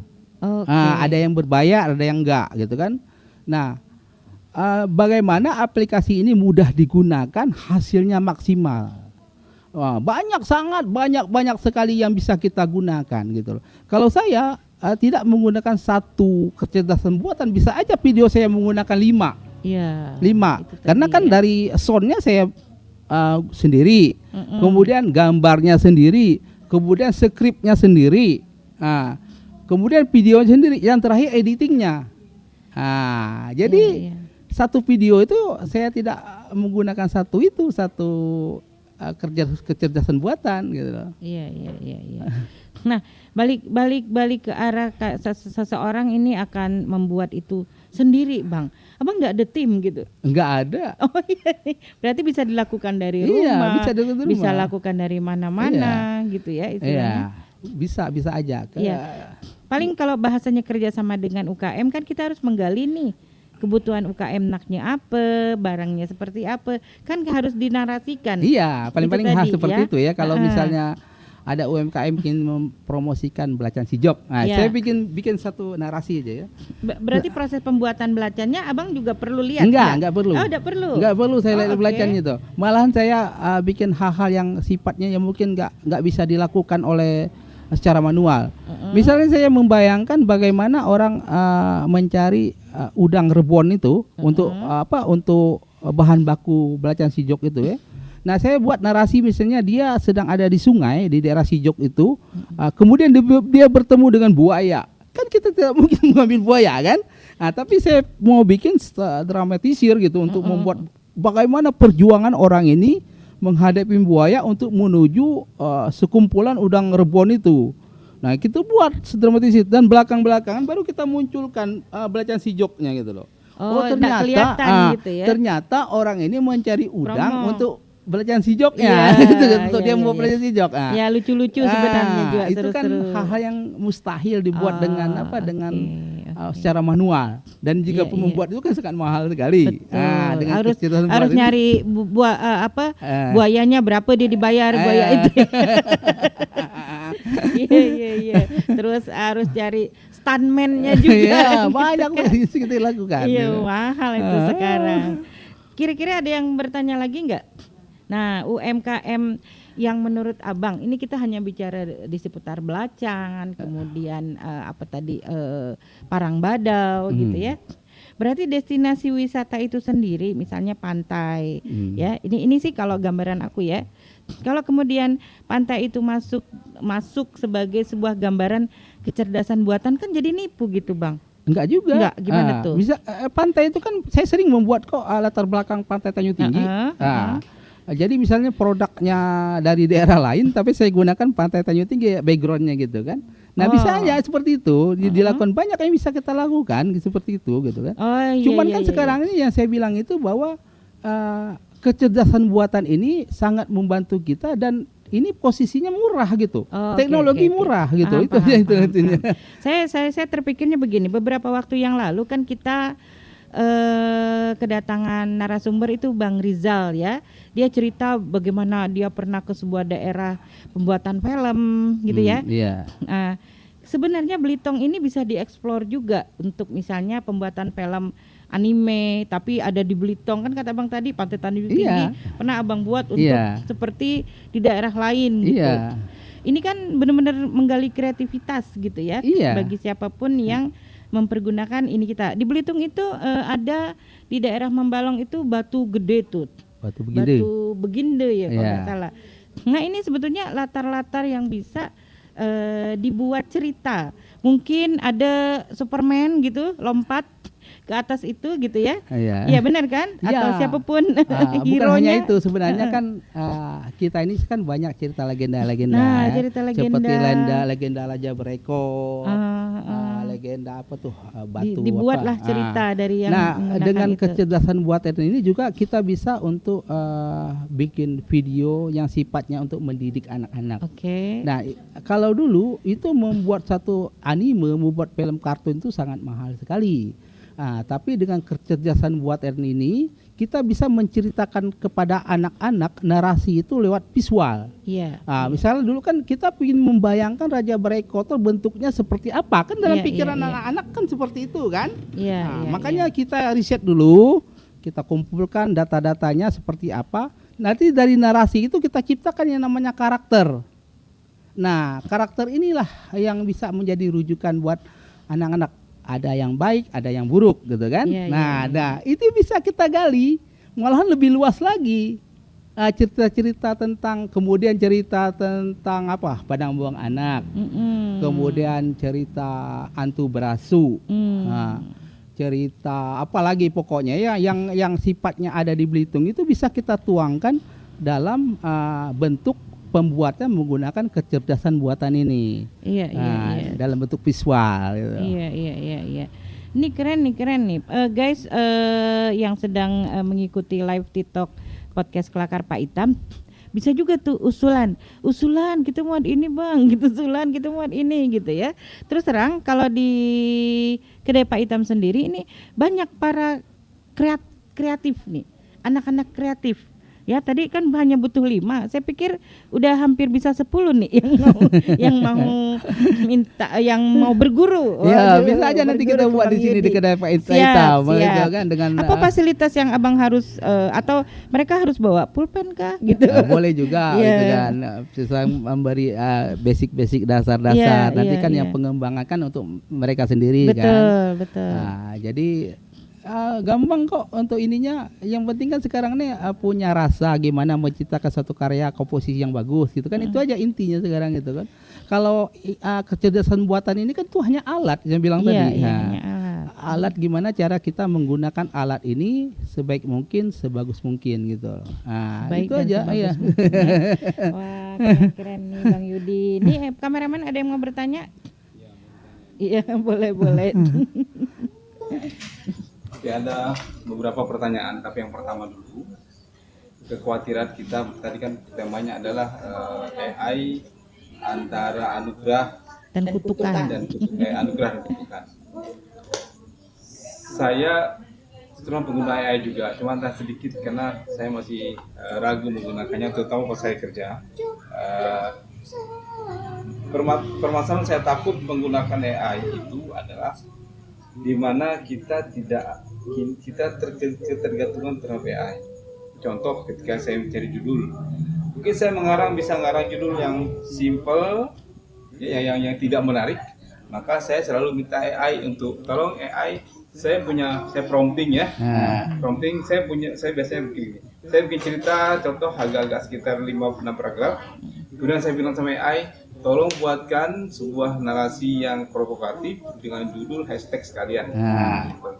Ada yang berbayar, ada yang enggak gitu kan. Nah, bagaimana aplikasi ini mudah digunakan, hasilnya maksimal. Wah, sangat banyak sekali yang bisa kita gunakan gitu loh. Kalau saya tidak menggunakan satu kecerdasan buatan, bisa aja video saya menggunakan 5. Iya. 5. Itu tadi Karena kan ya. dari soundnya saya sendiri, kemudian gambarnya sendiri, kemudian skripnya sendiri, kemudian video sendiri, yang terakhir editingnya. Jadi Iya. satu video itu saya tidak menggunakan satu kecerdasan buatan gitu loh. Iya. Nah, balik ke arah seseorang ini akan membuat itu sendiri, Bang. Abang nggak ada tim gitu? Enggak ada. Oh iya, berarti bisa dilakukan dari Iya, rumah, bisa dari rumah. bisa lakukan dari mana-mana, gitu ya istilahnya. Iya, bisa aja. Iya. Paling kalau bahasanya kerjasama dengan UKM kan kita harus menggali nih kebutuhan UKM naknya apa, barangnya seperti apa, kan harus dinarasikan. Iya, paling-paling Itu hal tadi, seperti ya. itu ya. Kalau misalnya ada UMKM ingin mempromosikan belacan si job, Iya. saya bikin satu narasi aja ya. Berarti proses pembuatan belacannya abang juga perlu lihat? Enggak perlu. Oh, enggak perlu. Enggak perlu saya lihat oke. belacannya itu. Malahan saya bikin hal-hal yang sifatnya yang mungkin enggak bisa dilakukan oleh secara manual. Misalnya saya membayangkan bagaimana orang mencari udang rebon itu untuk untuk bahan baku belacan si job itu ya. Nah, saya buat narasi misalnya dia sedang ada di sungai di daerah Sijok itu, kemudian dia bertemu dengan buaya. Kan kita tidak mungkin mengambil buaya kan? Nah, tapi saya mau bikin dramatisir gitu untuk membuat bagaimana perjuangan orang ini menghadapi buaya untuk menuju sekumpulan udang rebon itu. Nah, kita buat dramatisir dan belakang-belakangan baru kita munculkan belacan Sijoknya gitu loh. Oh, ternyata gitu ya. Ternyata orang ini mencari udang Promo. untuk belacan si joknya untuk dia mau belacan si jok. Ya lucu-lucu sebenarnya juga itu kan seru-seru. hal-hal yang mustahil dibuat dengan oke. secara manual, dan jika Iya, pun membuat itu kan sangat mahal sekali. Betul. Dengan harus kecerdasan harus buat ini. nyari buayanya berapa dia dibayar buaya itu. Iya. Terus harus cari stuntman-nya juga. Iya, gitu banyak kan. yang kita lakukan. Iya, mahal itu sekarang. Kira-kira ada yang bertanya lagi nggak? Nah, UMKM yang menurut Abang, ini kita hanya bicara di seputar belacan, kemudian parang badau gitu ya. Berarti destinasi wisata itu sendiri, misalnya pantai, ya. Ini sih kalau gambaran aku ya. Kalau kemudian pantai itu masuk sebagai sebuah gambaran kecerdasan buatan kan jadi nipu gitu, Bang. Enggak juga. Enggak, gimana tuh? Bisa pantai itu kan saya sering membuat kok latar belakang pantai Tanjung Tinggi. Jadi misalnya produknya dari daerah lain tapi saya gunakan pantai Tanjung Tinggi backgroundnya gitu kan. Nah, bisa aja seperti itu dilakukan, banyak yang bisa kita lakukan seperti itu gitu kan. Cuman kan sekarang ini yang saya bilang itu bahwa kecerdasan buatan ini sangat membantu kita dan ini posisinya murah gitu. Teknologi murah gitu. Paham. Intinya. Saya terpikirnya begini, beberapa waktu yang lalu kan kita kedatangan narasumber itu Bang Rizal ya. Dia cerita bagaimana dia pernah ke sebuah daerah pembuatan film gitu ya. Iya. Nah, sebenarnya Belitung ini bisa dieksplor juga untuk misalnya pembuatan film anime, tapi ada di Belitung kan kata Abang tadi Pantai Tanjung Tinggi pernah Abang buat untuk seperti di daerah lain gitu. Iya. Ini kan benar-benar menggali kreativitas gitu ya bagi siapapun yang mempergunakan ini kita. Di Belitung itu ada di daerah Mambalong itu batu gede tuh. Batu beginde ya kalau nggak salah. Nah, ini sebetulnya latar-latar yang bisa dibuat cerita. Mungkin ada Superman gitu lompat ke atas itu gitu ya. Iya benar kan? Atau siapapun bukan hero-nya. hanya itu sebenarnya kan kita ini kan banyak cerita legenda-legenda. Nah, cerita legenda. Seperti legenda Raja Breko. Legenda apa tuh batu dibuatlah cerita dari yang dengan itu. kecerdasan buatan ini juga kita bisa untuk bikin video yang sifatnya untuk mendidik anak-anak. Nah, kalau dulu itu membuat satu anime, membuat film kartun itu sangat mahal sekali. Tapi dengan kecerdasan buatan ini kita bisa menceritakan kepada anak-anak narasi itu lewat visual. Misalnya dulu kan kita ingin membayangkan Raja Breko itu bentuknya seperti apa, kan dalam pikiran anak-anak kan seperti itu kan. Makanya kita riset dulu, kita kumpulkan data-datanya seperti apa, Nanti dari narasi itu kita ciptakan yang namanya karakter. Nah, karakter inilah yang bisa menjadi rujukan buat anak-anak. Ada yang baik, ada yang buruk gitu kan. Nah, itu bisa kita gali, malahan lebih luas lagi. Cerita-cerita tentang, kemudian cerita tentang apa? Padang buang anak. Kemudian cerita hantu berasu. Nah, cerita apalagi pokoknya ya yang sifatnya ada di Belitung itu bisa kita tuangkan dalam bentuk pembuatan menggunakan kecerdasan buatan ini. Iya. Dalam bentuk visual gitu. Iya. Ini keren nih. Guys, yang sedang mengikuti live TikTok podcast Kelakar Pak Itam, bisa juga tuh usulan kita muat ini bang, gitu, usulan kita muat ini gitu ya. Terus terang kalau di kedai Pak Itam sendiri ini banyak para kreatif nih, anak-anak kreatif. Ya tadi kan hanya butuh 5, saya pikir udah hampir bisa 10 nih yang mau berguru. Ya bisa aja nanti kita buat di sini di kedai Pak Itam, kan dengan apa fasilitas yang abang harus atau mereka harus bawa pulpen kah gitu? Boleh juga gitu kan, bisa memberi basic dasar-dasar. Nanti kan yang pengembangan kan untuk mereka sendiri kan. Betul. Nah, jadi gampang kok untuk ininya. Yang penting kan sekarang nih punya rasa gimana menciptakan satu karya komposisi yang bagus gitu kan. Itu aja intinya sekarang gitu kan. Kalau kecerdasan buatan ini kan itu hanya alat yang bilang tadi. Alat gimana cara kita menggunakan alat ini sebaik mungkin, sebagus mungkin gitu. Itu aja ya. Wah, keren nih Bang Yudi. Nih kameramen ada yang mau bertanya? Iya, boleh. Ya, ada beberapa pertanyaan, tapi yang pertama dulu, kekhawatiran kita tadi kan temanya adalah AI antara anugerah dan kutukan. Anugerah dan kutukan. Saya terutama pengguna AI juga, cuma entah sedikit karena saya masih ragu menggunakannya, terutama kalau saya kerja. Permasalahan saya takut menggunakan AI itu adalah di mana kita ketergantungan terhadap AI. Contoh ketika saya mencari judul, mungkin saya bisa mengarang judul yang simple, yang tidak menarik, maka saya selalu minta AI untuk tolong AI. Saya prompting ya. Prompting saya biasanya begini. Saya bikin cerita, contoh agak-agak sekitar 5-6 paragraf. Kemudian saya bilang sama AI, tolong buatkan sebuah narasi yang provokatif dengan judul hashtag sekalian.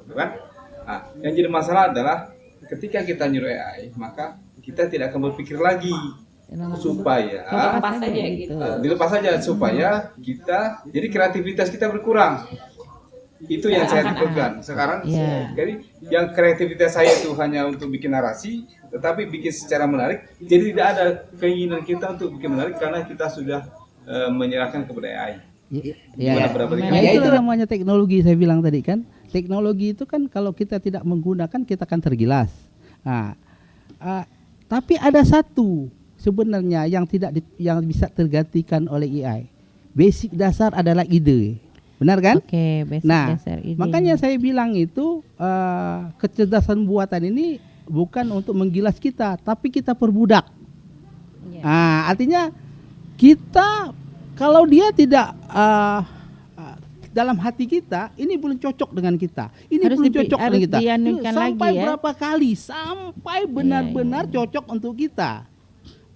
Gitu kan? Nah, yang jadi masalah adalah ketika kita nyuruh AI, maka kita tidak akan berpikir lagi supaya dilepas saja supaya kita, jadi kreativitas kita berkurang. Itu yang saya takutkan sekarang. Jadi yang kreativitas saya itu hanya untuk bikin narasi, tetapi bikin secara menarik. Jadi tidak ada keinginan kita untuk bikin menarik karena kita sudah menyerahkan kepada AI. Itu namanya teknologi, saya bilang tadi kan. Teknologi itu kan kalau kita tidak menggunakan kita akan tergilas. Tapi ada satu sebenarnya yang yang bisa tergantikan oleh AI. Basic dasar adalah ide. Benar kan? Oke, basic dasar ide. Makanya saya bilang itu kecerdasan buatan ini bukan untuk menggilas kita, tapi kita perbudak. Artinya kita, kalau dia tidak dalam hati kita, ini belum cocok dengan kita. Ini harus belum cocok dengan kita. Sampai berapa kali sampai benar-benar cocok untuk kita.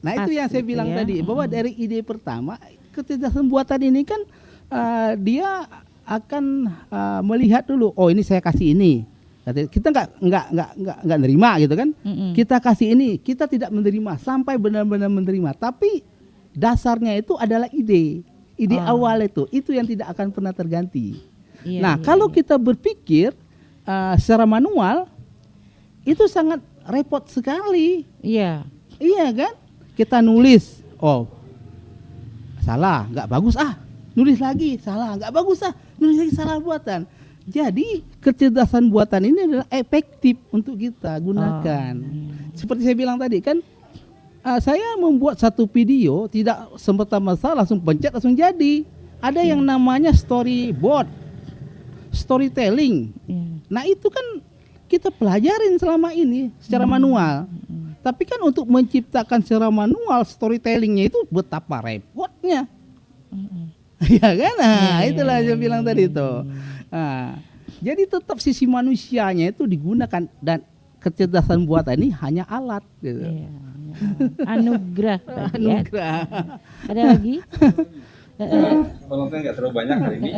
Nah, itu yang saya bilang tadi, bahwa dari ide pertama, kecerdasan buatan ini kan dia akan melihat dulu, oh ini saya kasih ini. Kita nggak nerima gitu kan. Kita kasih ini, kita tidak menerima sampai benar-benar menerima. Tapi dasarnya itu adalah ide awal itu yang tidak akan pernah terganti. Kalau kita berpikir secara manual itu sangat repot sekali. Iya kan? Kita nulis, oh salah, nggak bagus nulis lagi, salah, nggak bagus nulis lagi, salah buatan. Jadi kecerdasan buatan ini adalah efektif untuk kita gunakan. Seperti saya bilang tadi kan, saya membuat satu video tidak semata-mata langsung pencet langsung jadi. Ada yang namanya storyboard, storytelling. Nah itu kan kita pelajarin selama ini secara manual. Tapi kan untuk menciptakan secara manual storytellingnya itu betapa repotnya. Ya kan? Nah, itulah saya bilang tadi itu. Nah, jadi tetap sisi manusianya itu digunakan dan kecerdasan buatan ini hanya alat gitu. Iya. Anugerah tadi ya. Anugerah. Ada lagi? Penonton nggak terlalu banyak hari ini.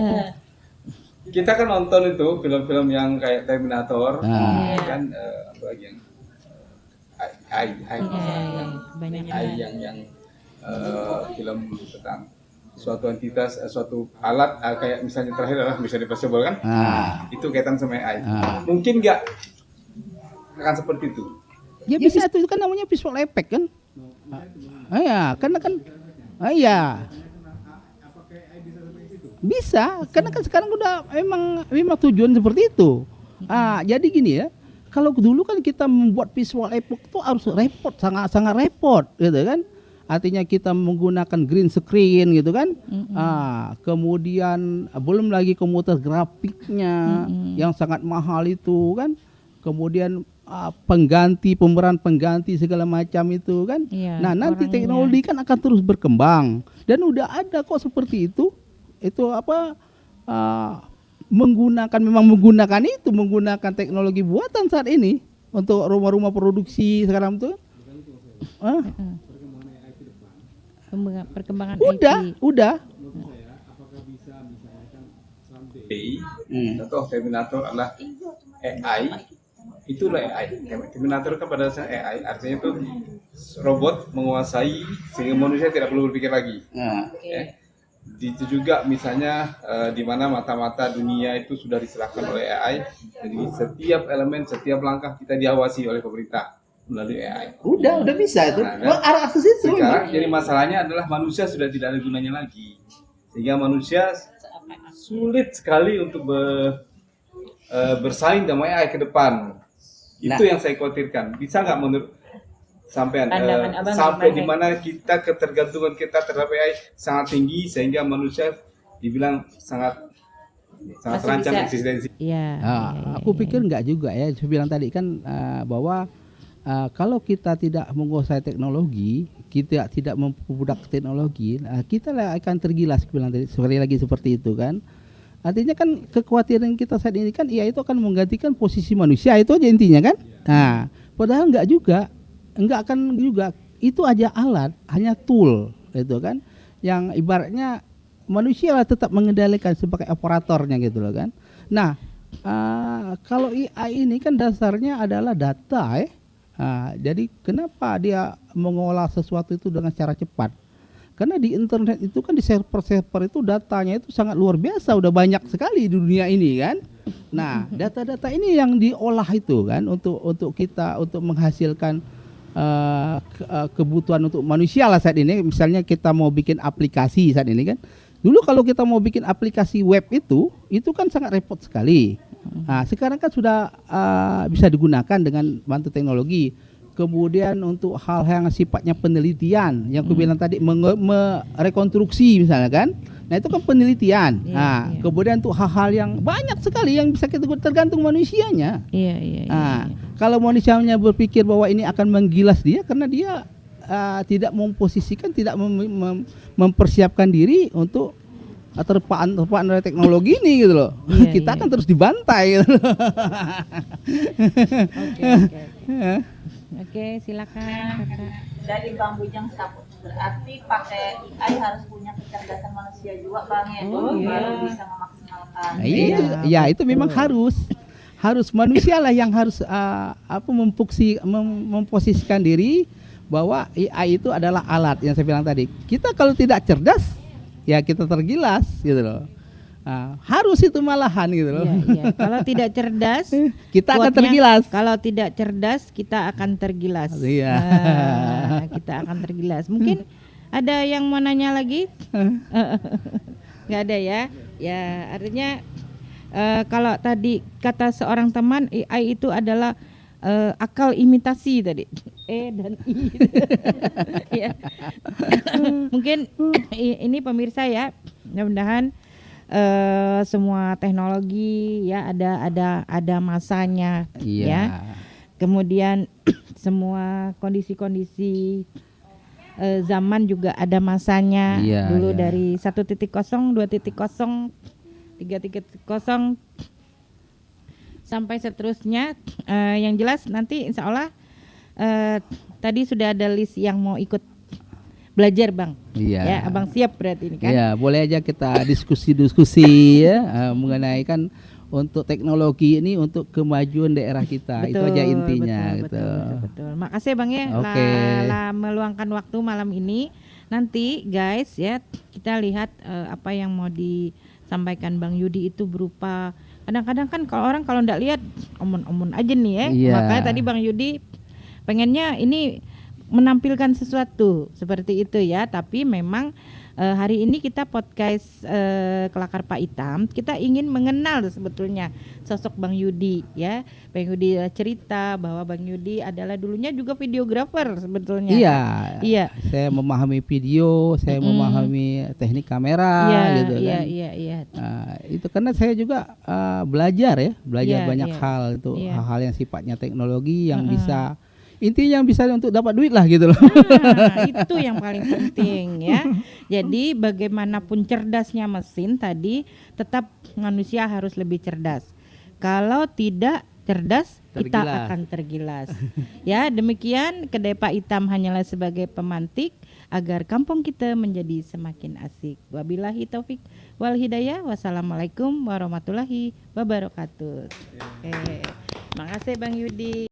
Kita kan nonton itu film-film yang kayak Terminator, kan apa lagi yang Banyak. yang film tentang suatu entitas, suatu alat kayak misalnya terakhir adalah Mission Impossible kan, itu kaitan sama AI. Mungkin nggak akan seperti itu. Ya bisa itu kan namanya visual effect kan? Ya, karena kan ya. Bisa, karena kan sekarang udah memang tujuan seperti itu. Jadi gini ya, kalau dulu kan kita membuat visual effect itu harus repot, sangat repot gitu kan. Artinya kita menggunakan green screen gitu kan. Kemudian belum lagi komputer grafiknya yang sangat mahal itu kan. Kemudian pemeran pengganti segala macam itu kan. Nah, nanti teknologi kan akan terus berkembang dan udah ada kok seperti itu. Itu menggunakan teknologi buatan saat ini untuk rumah-rumah produksi sekarang tuh. Perkembangan Udah. Contoh Terminator adalah AI. Itulah AI. Terminator kan pada dasarnya AI, artinya itu robot menguasai sehingga manusia tidak perlu berpikir lagi. Itu juga misalnya di mana mata-mata dunia itu sudah diserahkan oleh AI, jadi setiap elemen, setiap langkah kita diawasi oleh pemerintah melalui AI. Udah bisa itu. Arah akses itu. Sekarang jadi masalahnya adalah manusia sudah tidak ada gunanya lagi, sehingga manusia sulit sekali untuk bersaing dengan AI ke depan. Itu yang saya khawatirkan. Bisa nggak menurut sampai di mana kita ketergantungan kita terhadap AI sangat tinggi sehingga manusia dibilang sangat terancam eksistensi. Aku pikir enggak juga ya. Saya bilang tadi kan bahwa kalau kita tidak menguasai teknologi, kita tidak memperbudak teknologi, kita akan tergilas. Bilang tadi sekali lagi seperti itu kan. Artinya kan kekhawatiran kita saat ini kan AI itu akan menggantikan posisi manusia, itu aja intinya kan. Padahal enggak juga. Enggak akan juga, itu aja alat, hanya tool itu kan, yang ibaratnya manusia lah tetap mengendalikan sebagai operatornya gitu loh kan. Nah, kalau AI ini kan dasarnya adalah data jadi kenapa dia mengolah sesuatu itu dengan cara cepat? Karena di internet itu kan di server-server itu datanya itu sangat luar biasa, udah banyak sekali di dunia ini kan. Nah, data-data ini yang diolah itu kan untuk kita untuk menghasilkan kebutuhan untuk manusia lah saat ini. Misalnya kita mau bikin aplikasi saat ini kan, dulu kalau kita mau bikin aplikasi web itu kan sangat repot sekali. Sekarang kan sudah bisa digunakan dengan bantu teknologi. Kemudian untuk hal-hal yang sifatnya penelitian, yang aku bilang tadi merekonstruksi misalnya kan, nah itu kan penelitian. Kemudian untuk hal-hal yang banyak sekali yang bisa kita tergantung manusianya. Kalau manusianya berpikir bahwa ini akan menggilas dia karena dia tidak memposisikan, tidak mempersiapkan diri untuk terpaan dari teknologi ini gitu loh. Kita akan terus dibantai gitu. Oke, silakan Kakak. Dari Bang Bujang Saput, berarti pakai AI harus punya kecerdasan manusia juga Bang ya, baru bisa memaksimalkan. Iya, itu memang harus manusia lah yang harus memposisikan diri bahwa AI itu adalah alat yang saya bilang tadi. Kita kalau tidak cerdas, ya kita tergilas gitu loh. Harus itu malahan gitu loh. Kalau tidak cerdas, kita akan tergilas. Kalau tidak cerdas, kita akan tergilas. Kita akan tergilas. Mungkin ada yang mau nanya lagi? Nggak ada ya? Ya, artinya kalau tadi kata seorang teman, AI itu adalah akal imitasi tadi. E dan I. Ya. Mungkin ini pemirsa ya, mudah-mudahan semua teknologi ya ada masanya ya. Kemudian semua kondisi-kondisi zaman juga ada masanya. Iya, Dulu iya. dari 1.0, 2.0, 3.0 sampai seterusnya. Yang jelas nanti insya Allah tadi sudah ada list yang mau ikut belajar Bang. Iya. Ya, Abang siap berarti ini kan? Ya, boleh aja kita diskusi-diskusi ya mengenai kan untuk teknologi ini untuk kemajuan daerah kita. Itu aja intinya gitu. Betul. Makasih Bang ya Oke. meluangkan waktu malam ini. Nanti guys ya kita lihat apa yang mau disampaikan Bang Yudi itu berupa kadang-kadang kan kalau orang kalau enggak lihat omon-omon aja nih ya. Iya. Makanya tadi Bang Yudi pengennya ini menampilkan sesuatu seperti itu ya, tapi memang hari ini kita podcast Kelakar Pak Itam, kita ingin mengenal sebetulnya sosok Bang Yudi ya. Bang Yudi cerita bahwa Bang Yudi adalah dulunya juga videografer sebetulnya. Iya. Iya. Saya memahami video, saya memahami teknik kamera Iya, gitu kan. iya. Nah, itu karena saya juga belajar Iya, banyak iya. hal itu, Iya. hal-hal yang sifatnya teknologi yang bisa intinya yang bisa untuk dapat duit lah gitu loh. Nah, itu yang paling penting ya. Jadi bagaimanapun cerdasnya mesin tadi, tetap manusia harus lebih cerdas. Kalau tidak cerdas, kita Tergilas. akan tergilas. Ya, demikian kedai Pak Itam hanyalah sebagai pemantik agar kampung kita menjadi semakin asik. Wabillahi taufik wal hidayah. Wassalamualaikum warahmatullahi wabarakatuh. Makasih Bang Yudi.